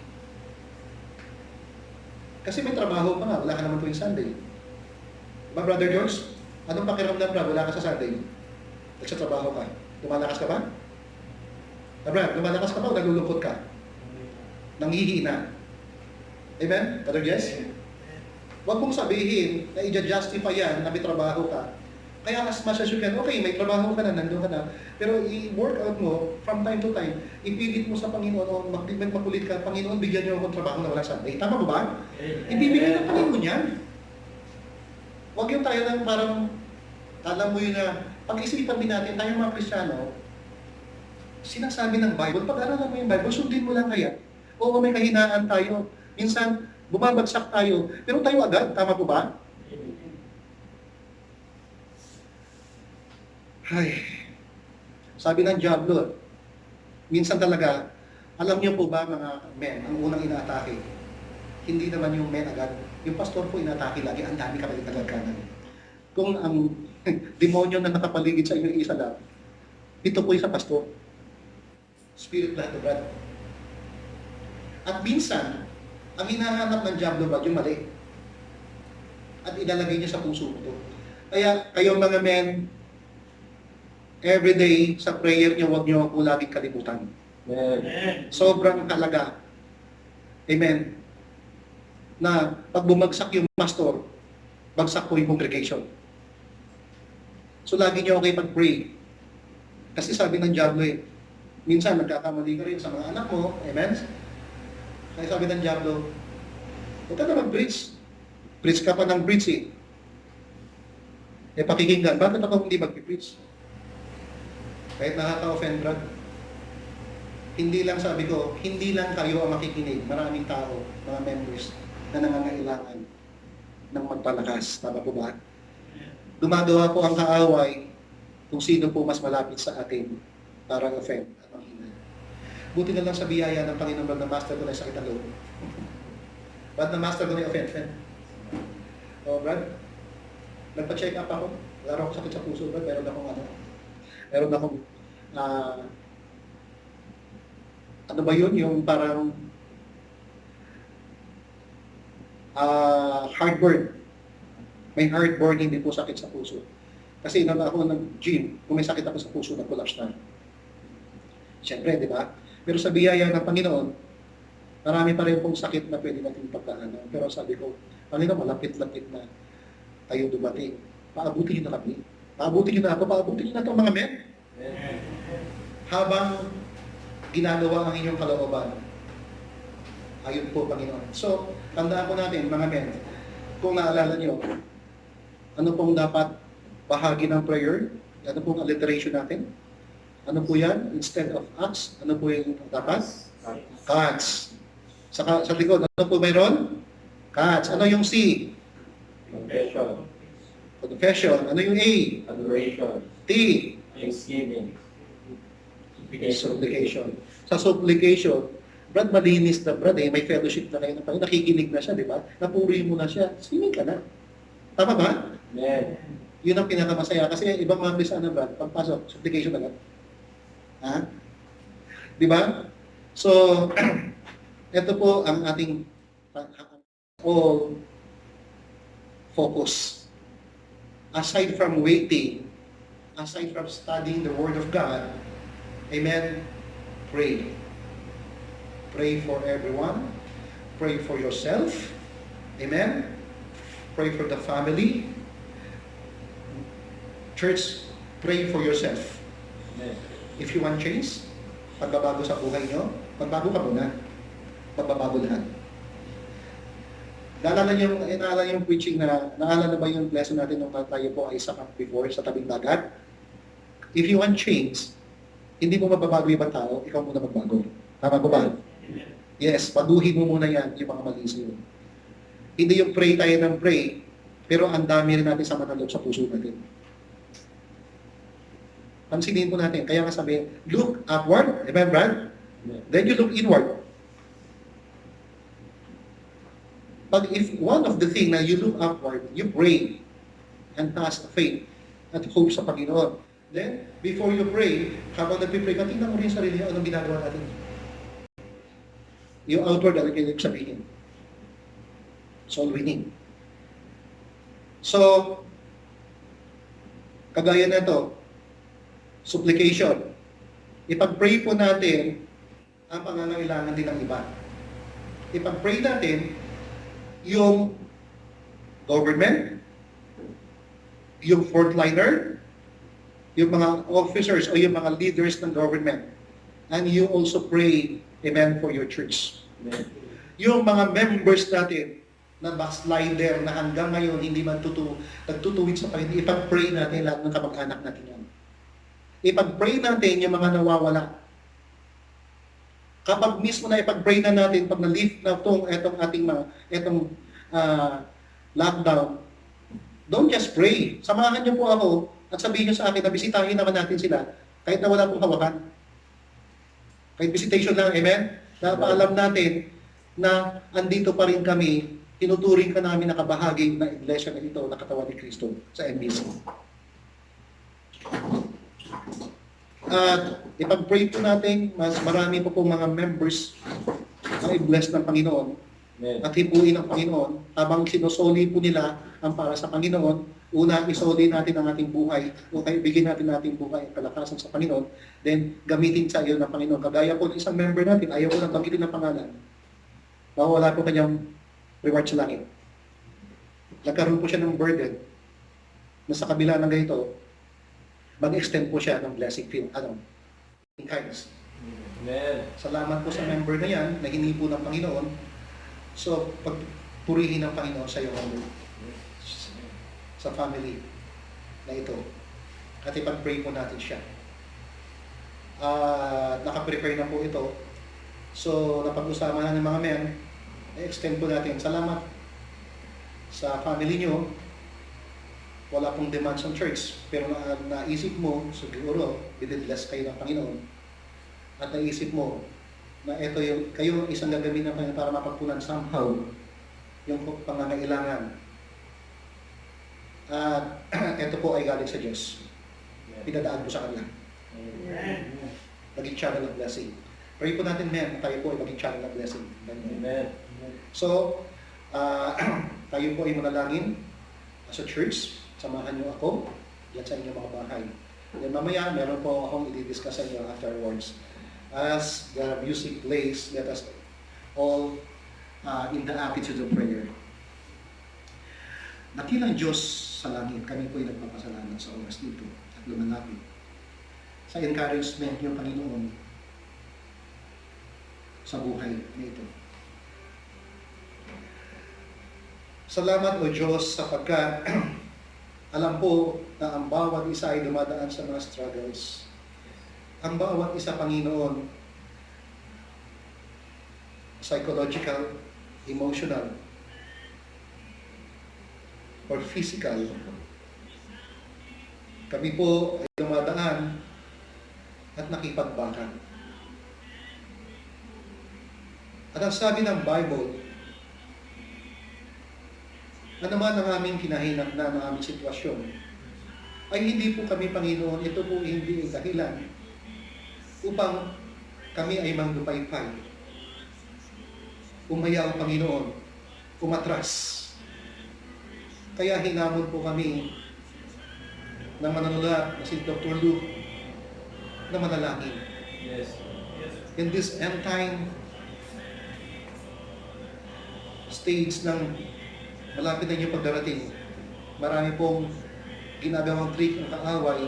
Kasi may trabaho pa nga, wala ka naman tuwing Sunday. Diba, Brother George? Anong pakiramdam, Brad? Wala ka sa Sunday? Nagsatrabaho ka. Lumalakas ka ba? Brad, lumalakas ka ba o naglulungkot ka? Nanghihina. Amen? Brother Jess? Huwag mong sabihin na i-justify yan na may trabaho ka. Kaya as much as you can, okay, may trabaho ka na, nandun ka na. Pero i-work out mo from time to time. Ipilit mo sa Panginoon, o makulit ka, Panginoon, bigyan niyo akong trabaho na wala Sunday. Tama ba ba? Ibibigyan ng Panginoon yan. Huwag yung tayo lang parang, alam mo yun na, pag-isipan din natin, tayong mga Kristiyano, sinasabi ng Bible, pag-aralan mo yung Bible, sundin mo lang kaya. Oo, may kahinaan tayo. Minsan, bumabagsak tayo. Pero tayo agad, tama po ba? Ay, sabi ng Diablo, minsan talaga, alam niyo po ba mga men, ang unang inaatake, hindi naman yung men agad. Yung pastor po inaatake lagi, ang dami kapalit na gagkanan. Kung ang demonyo na nakapaligid sa inyo isa lang, ito po yung sa pastor. Spirit lahat of God. At minsan, ang hinahanap ng Diablo ba, yung mali. At ilalagay niya sa puso ko. Kaya, kayong mga men, everyday sa prayer niyo, huwag niyo ako laging kalimutan. Amen. Sobrang halaga. Amen. Na pag bumagsak yung pastor, bagsak po yung congregation. So lagi niyo okay pag-pray. Kasi sabi ng Diablo minsan nagkakamali ka rin sa mga anak mo. Amen? Kaya sabi ng Diablo, huwag ka na mag-preach. Preach ka pa ng preach pakikinggan. Bakit ako hindi mag-preach? Kahit nakaka-offend, Brad. Hindi lang sabi ko, hindi lang kayo ang makikinig. Maraming tao, mga members, na nangangailangan ng magpalakas. Tama po ba? Gumagawa po ang kaaway kung sino po mas malapit sa atin para offend at manghinay. Buti na lang sa biyaya ng Panginoon, Brad, na master ko na yung sakit ng loob. Brad, na master ko na yung offend. Oh, Brad, nagpa-check up ako. Wala akong sakit sa puso, Brad. Meron akong ano ba yun? Yung parang heartburn. May heartburn, hindi po sakit sa puso. Kasi nung ako nag-gym, kung may sakit ako sa puso, nag-collapse na. Siyempre, di ba? Pero sa biyaya ng Panginoon, marami pa rin pong sakit na pwede natin pagdaanan. Pero sabi ko, Panginoon, malapit-lapit na tayo dumating. Paabutin niyo na kami. Paabutin niyo na ako, paabutin niyo na ito mga men. Habang ginagawa ang inyong kalooban. Ayun po, Panginoon. So, tandaan po natin, mga men, kung naalala niyo, ano pong dapat bahagi ng prayer? Ano pong alliteration natin? Ano po yan? Instead of us, ano po yung dapat? Cats. Sa likod, ano po mayroon? Cats. Ano yung C? Confession. Confession. Ano yung A? Adoration. T? Thanksgiving. Supplication. Sa supplication, Brad, malinis na Brad eh. May fellowship na kayo ng Panginoon. Nakikinig na siya, di ba? Napuri mo na siya. Swimming ka na. Tama ba? Amen. Yun ang pinakamasaya. Kasi ibang mga Kristiyano, Brad, pagpasok, supplication agad. Ha? Di ba? So, ito po ang ating all focus. Aside from waiting, aside from studying the Word of God, amen, pray. Pray for everyone. Pray for yourself. Amen. Pray for the family. Church, pray for yourself. Amen. If you want change, pagbabago sa buhay nyo, magbago ka muna. Magbabago lahat. Naalala yung preaching naalala ba yung lesson natin nung tayo po ay sa camp before, sa tabing dagat? If you want change, hindi mo mababago yung ibang tao, ikaw muna magbago. Tama ko ba? Yes, paduhin mo muna yan, yung mga mali sa'yo. Hindi yung pray tayo ng pray, pero ang dami rin natin sama ng loob sa puso natin. Pansinin po natin, kaya nga sabi, look upward, amen, Brad? Then you look inward. But if one of the thing na you look upward, you pray and task faith at hope sa Panginoon. Then, before you pray, habang nagpipray ka, tingnan mo rin sa sarili, anong ginagawa natin. Yung outward, ano yung sabihin? Soul winning. So, kagaya na ito, supplication. Ipag-pray po natin ang pangangailangan din ng iba. Ipag-pray natin yung government, yung fourth liner, yung mga officers o yung mga leaders ng government. And you also pray, amen, for your church. Amen. Yung mga members natin na backslider na hanggang ngayon hindi nagtutuwid sa Panginoon, ipag-pray natin lahat ng kamag-anak natin yan. Ipag-pray natin yung mga nawawala. Kapag mismo na ipag-pray na natin, pag na-lift na itong lockdown, don't just pray. Samahan niyo po ako at sabihin niyo sa akin na bisitahin naman natin sila kahit na wala pong hawakan. Kahit visitation lang, amen? Napaalam natin na andito pa rin kami, tinuturing ka namin na kabahagi na iglesia na ito na katawan ni Kristo sa NBC. At ipag-pray po natin, mas marami po mga members ang i-bless ng Panginoon Amen. at hipuin ng Panginoon habang sinusoli po nila ang para sa Panginoon. Una, isoli natin ang ating buhay o bigyan natin ating buhay ang kalakasan sa Panginoon. Then, gamitin sa iyo ng Panginoon. Kagaya po ng isang member natin, ayaw ko nang banggitin ng pangalan. Mawawala po kanyang reward sa langit. Nagkaroon po siya ng burden na sa kabila ng ganito, mag-extend po siya ng blessing field, in kindness. Amen. Salamat po sa member na yan, na hinipo ng Panginoon. So, pagpurihin ng Panginoon sa iyo, sa family na ito. At ipag-pray po natin siya. Naka-prepare na po ito. So, napag-usapan na ng mga men, extend po natin. Salamat sa family nyo. wala pong demands ng church, pero naisip mo, siguro, binibless kayo ng Panginoon, at naisip mo na ito yung, kayo ang isang gagawin ng Panginoon para mapagpunan somehow yung pangangailangan. At ito po ay galing sa Diyos. Pinadaan po sa Kanya. Maging channel of blessing. Pray po natin, men, tayo po ay maging channel of blessing. Amen. So, tayo po ay manalangin as a church. Samahan niyo ako diyan sa inyong mga bahay. Then mamaya, meron po akong i-discuss sa inyo afterwards. As the music plays, let us all in the attitude of prayer. Dakilang Diyos sa langit, kami po ay nagpapasalamat sa oras dito at lumalapit sa encouragement niyo, Panginoon, sa buhay na ito. Salamat, O Diyos, sapagkat alam po na ang bawat isa ay dumadaan sa mga struggles. Ang bawat isa, Panginoon, psychological, emotional, or physical. Kami po ay dumadaan at nakipagbakan. At ang sabi ng Bible, ano man ang aming kinahinatnan ng aming sitwasyon, ay hindi po kami, Panginoon, ito po hindi ang dahilan upang kami ay manggupaypay. Umayaw, Panginoon, umatras. Kaya hinamon po kami ng manunulat na si Dr. Luke na manalangin. Yes. In this end time stage ng malapit na inyong pagdarating, marami pong ginagawang trick ng kaaway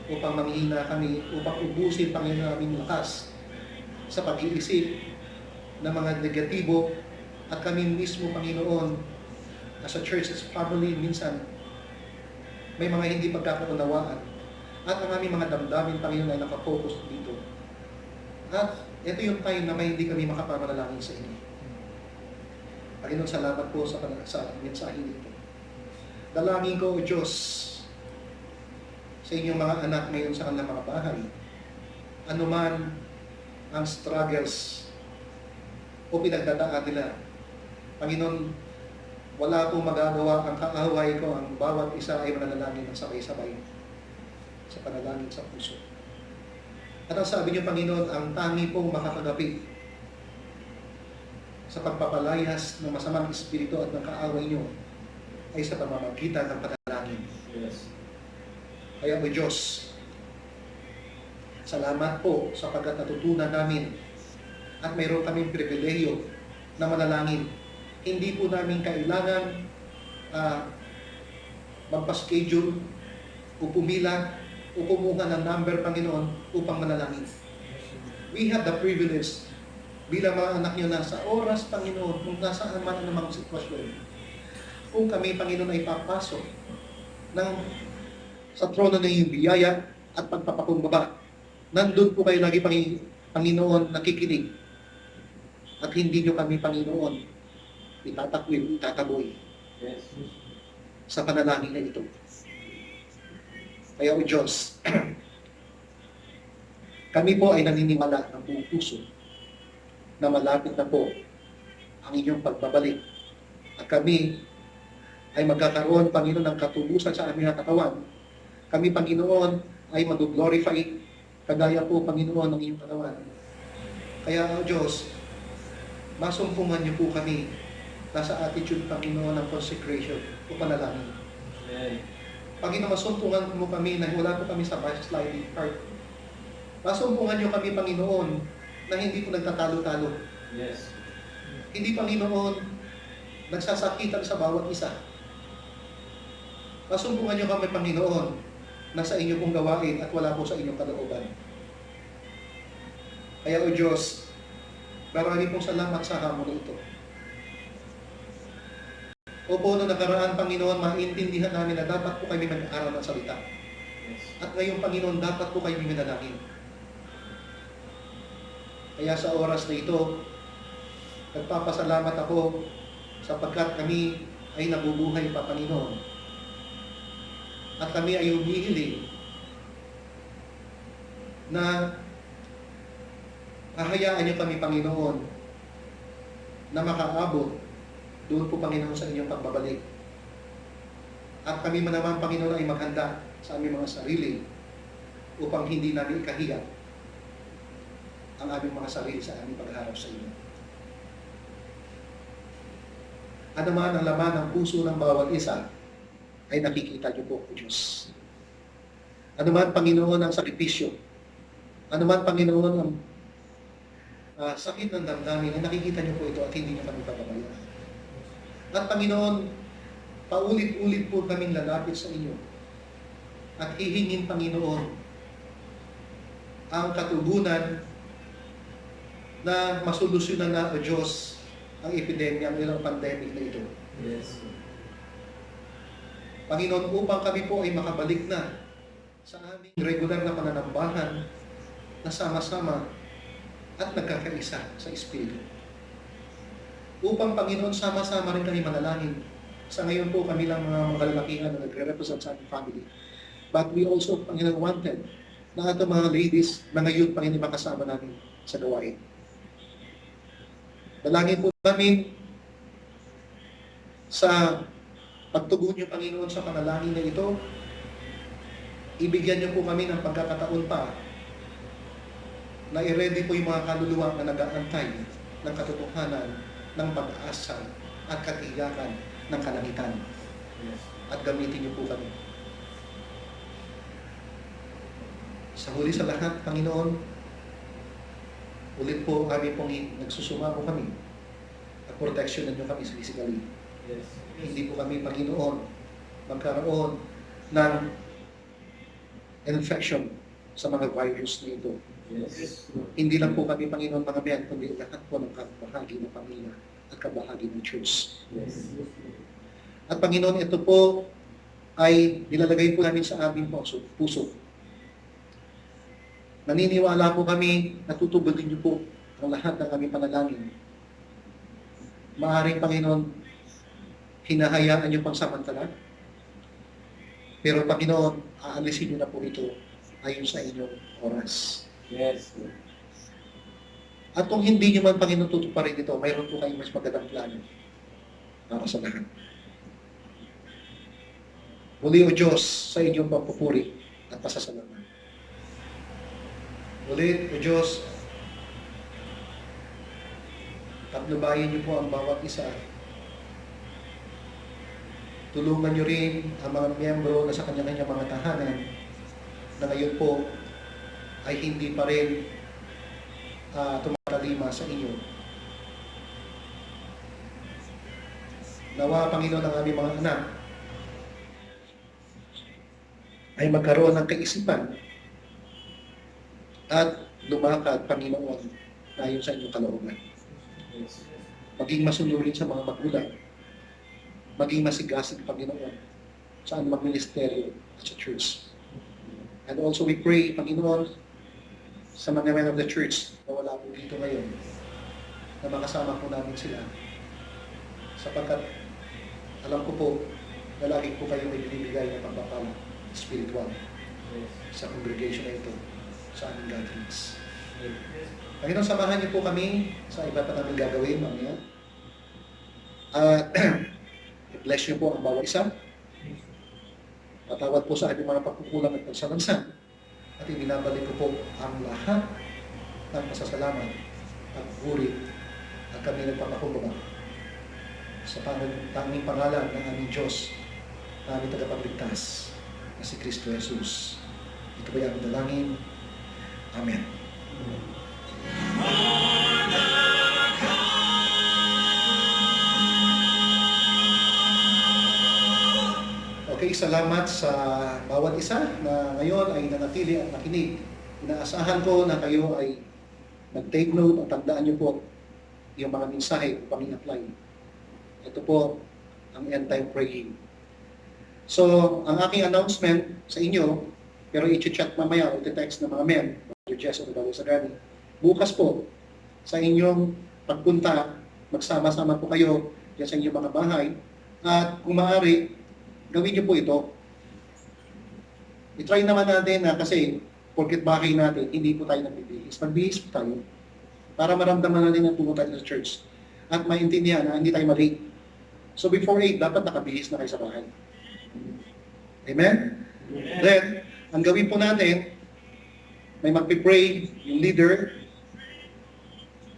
upang manghina kami, upang ubusin, Panginoon, aming lakas sa pag-iisip ng mga negatibo, at kami mismo, Panginoon, as a church, as family, minsan may mga hindi pagkakaunawaan at ang aming mga damdamin, Panginoon, ay nakafocus dito. At ito yung time na may hindi kami makapamanalangin sa inyo. Panginoon, salamat po sa mensahe nito. Dalangin ko, O Diyos, sa inyong mga anak ngayon sa kanilang mga bahay, anuman ang struggles o pinagdadaan nila, Panginoon, wala pong magagawa ang kaaway ko, ang bawat isa ay mananalangin ng sabay-sabay sa panalangin sa puso. At ang sabi niyo, Panginoon, ang tangi pong makakagapi sa pagpapalayas ng masamang espiritu at ng kaaway niyo ay sa pamamagitan ng panalangin. Yes. Kaya, O Diyos, salamat po sapagkat natutunan namin at mayroon kaming pribilehiyo na manalangin. Hindi po namin kailangan magpa-schedule o pumila o kumuha ng number, Panginoon, upang manalangin. We have the privilege bilang mga anak niyo na sa oras, Panginoon, kung nasaan man ang mga sitwasyon, kung kami, Panginoon, ay papasok sa trono ng iyong biyaya at pagpapakumbaba, nandun po kayo lagi, Panginoon, nakikinig. At hindi niyo kami, Panginoon, itatakwil, itataboy Yes. sa panalangin na ito. Kaya, O Diyos, kami po ay naniniwala ng buong puso na malapit na po ang inyong pagbabalik. At kami ay magkakaroon, Panginoon, ng katubusan sa aming katawan. Kami, Panginoon, ay mag-glorify kagaya po, Panginoon, ng inyong katawan. Kaya, O Diyos, masumpungan niyo po kami nasa attitude, Panginoon, ng consecration o panalangin. Amen. Panginoon, masumpungan mo kami na wala po kami sa backsliding heart. Masumpungan niyo kami, Panginoon, na hindi po nagtatalo-talo. Yes. Hindi, Panginoon, nagsasakitan sa bawat isa. Masumpungan niyo kami, Panginoon, na sa inyo pong gawain at wala po sa inyong kalooban. Kaya, O Diyos, marami pong salamat sa hamon ito. Opo, noong nakaraan, Panginoon, maintindihan namin na dapat po kami mag-aaral ng salita. Yes. At ngayon, Panginoon, dapat po kayo minalangin. Kaya sa oras na ito, nagpapasalamat ako sapagkat kami ay nabubuhay pa, Panginoon. At kami ay humihiling na hahayaan niyo kami, Panginoon, na makaabot doon po, Panginoon, sa inyong pagbabalik. At kami man naman, Panginoon, ay maghanda sa aming mga sarili upang hindi namin ikahiya ang aming mga sarili sa aming pagharap sa inyo. Ano man ang laman ng puso ng bawat isa, ay nakikita niyo po, O Diyos. Ano man, Panginoon, ang sakripisyo, ano man, Panginoon, ang sakit ng damdamin, ay nakikita niyo po ito at hindi niyo kami pababayaan. At Panginoon, paulit-ulit po kaming lalapit sa inyo at hihingin, Panginoon, ang katugunan na masolusyonan na, O Diyos, ang epidemya, ang ilang pandemic na ito. Yes. Panginoon, upang kami po ay makabalik na sa aming regular na pananambahan na sama-sama at nagkakaisa sa Espiritu. Upang, Panginoon, sama-sama rin kami manalangin. Sa ngayon po, kami lang mga malalakihan na nagre-represent sa aming family. But we also, Panginoon, wanted na ato mga ladies na ngayon, Panginoon, makasama namin sa gawain. Dalangin po namin sa pagtugon niyo, Panginoon, sa panalangin na ito. Ibigyan niyo po kami ng pagkakataon pa na i-ready po yung mga kaluluwa na nag-aantay ng katotohanan, ng pag-asa at katiyakan ng kalangitan. Yes. At gamitin niyo po kami. Sa huli sa lahat, Panginoon, ulit po kami pong nagsusumamo kami at proteksyonan niyo kami physically. Yes. Hindi po kami, Panginoon, magkaroon ng infection sa mga virus na ito. Yes. Hindi lang po kami, Panginoon, mga men, kundi lahat po ng kabahagi ng pamilya at kabahagi ng church. Yes. At Panginoon, ito po ay nilalagay po namin sa aming puso. Naniniwala po kami, natutubodin niyo po ang lahat ng aming panalangin. Maaaring, Panginoon, hinahayaan niyo pang samantala. Pero, Panginoon, aalisin niyo na po ito ayon sa inyong oras. Yes. At kung hindi niyo man, Panginoon, tutuparin ito, mayroon po kayong mas magandang plano para sa lahat. Muli, O Diyos, sa inyong pagpupuri at pasasalamat. Muli, O Diyos, patnubayan niyo po ang bawat isa. Tulungan niyo rin ang mga miyembro na sa kanya-kanya mga tahanan na ngayon po ay hindi pa rin tumatalima sa inyo. Nawa, Panginoon, ang aming mga anak ay magkaroon ng kaisipan at lumakad, Panginoon, ayon sa inyong kalooban. Yes. Maging masunurin sa mga magulang, maging masigasig, Panginoon, sa anumang ministeryo at sa church. And also we pray, Panginoon, sa mga men of the church na wala po dito ngayon, na makasama po namin sila. Sapagkat alam ko po na lagi po kayong may binibigay ng pagpapala spiritual Yes. sa congregation na ito, sa aming gatherings. Yes. Panginoon, samahan niyo po kami sa iba pa namin gagawin mamaya. I-bless niyo po ang bawat isa. Patawad po sa aming mga pagkukulang at pagsalansan. At ibinabalik ko po ang lahat ng pasasalamat at puri at kami nagpapakumbaba sa tanging pangalan ng aming Diyos na aming tagapagligtas na si Kristo Jesus. Ito po yung aming dalangin. Amen. Okay, salamat sa bawat isa na ngayon ay nanatili at nakinig. Inaasahan ko na kayo ay nag-take note at tandaan niyo po yung mga mensahe upang i-apply. Ito po ang end-time praying. So, ang aking announcement sa inyo, pero i-chat mamaya o i-text ng mga men, Brother Jess o Brother Sagani, bukas po sa inyong pagpunta, magsama-sama po kayo dyan sa inyong mga bahay. At kung maaari, gawin niyo po ito I-try naman natin na kasi porket bakay natin, hindi po tayo nagbibihis. Magbihis po tayo para maramdaman natin na pumunta tayo sa church at maintindihan na hindi tayo malate. So before 8, dapat nakabihis na kayo sa bahay. Amen? Then, ang gawin po natin, may magpipray, yung leader.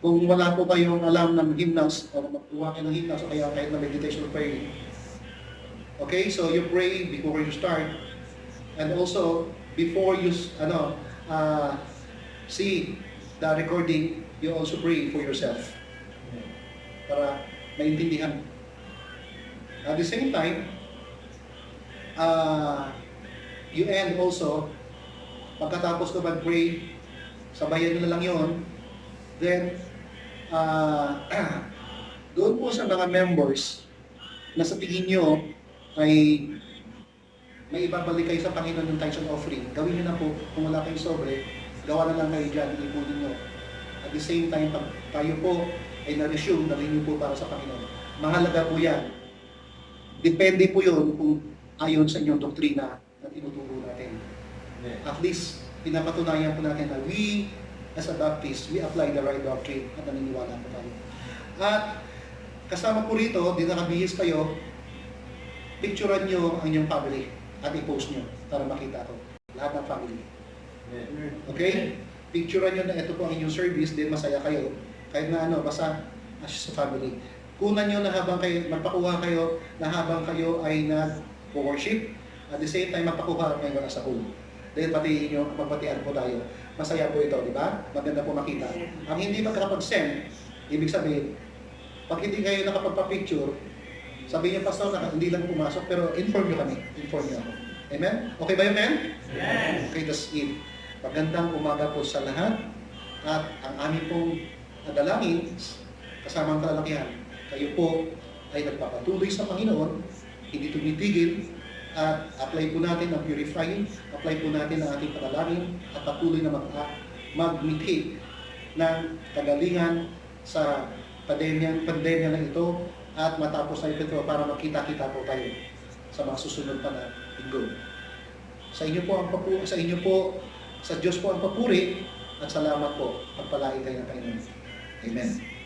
Kung wala po kayong alam ng hymnals, o magkuha kayo ng hymnals, o kaya kahit na meditation prayer. Okay, so you pray before you start. And also, before you see the recording, you also pray for yourself. Para maintindihan. At the same time, you end also, pagkatapos ko mag-pray, sabayan nyo na lang yun, then, doon po sa mga members na sa tingin nyo ay may ibabalik kayo sa Panginoon ng tithes and offering, gawin nyo na po. Kung wala kayong sobre, gawa na lang kayo dyan, ipunin nyo. At the same time, pag tayo po ay na-resume, dalhin nyo po para sa Panginoon. Mahalaga po yan. Depende po yun kung ayon sa inyong doktrina na tinuturo natin. At least, pinapatunayan po natin na we, as a Baptist, we apply the right doctrine at naniniwala po tayo. At kasama po rito, di nakabihis kayo, picturean nyo ang inyong family at i-post nyo para makita ko. Lahat ng family. Okay? Picturean nyo na ito po ang inyong service, din masaya kayo. Kahit na basta as sa family. Kunan nyo na habang kayo, magpakuha kayo na habang kayo ay nag-worship, at the same time magpakuha kayo as a whole. Dahil pati nyo, magbatian po tayo. Masaya po ito, di ba? Maganda po makita. Ang hindi makakapag-send, ibig sabihin, pag hindi kayo nakapagpa-picture, sabihin niyo, Pastor, hindi lang pumasok, pero inform niyo kami. Inform niyo ako. Amen? Okay ba yun, men? Yes. Okay, that's it. Magandang umaga po sa lahat. At ang aming pong dalangin, kasamang kalalakihan, kayo po ay nagpapatuloy sa Panginoon, hindi tumitigil, at apply po natin ang purifying, apply po natin ang ating panalangin, at patuloy na magmithi ng kagalingan sa pandemya na ito, at matapos na ito para makita-kita po tayo sa mga susunod pa na linggo. Sa inyo po sa Diyos po ang papuri, at salamat po. Pagpalain kayo ng Panginoon. Amen.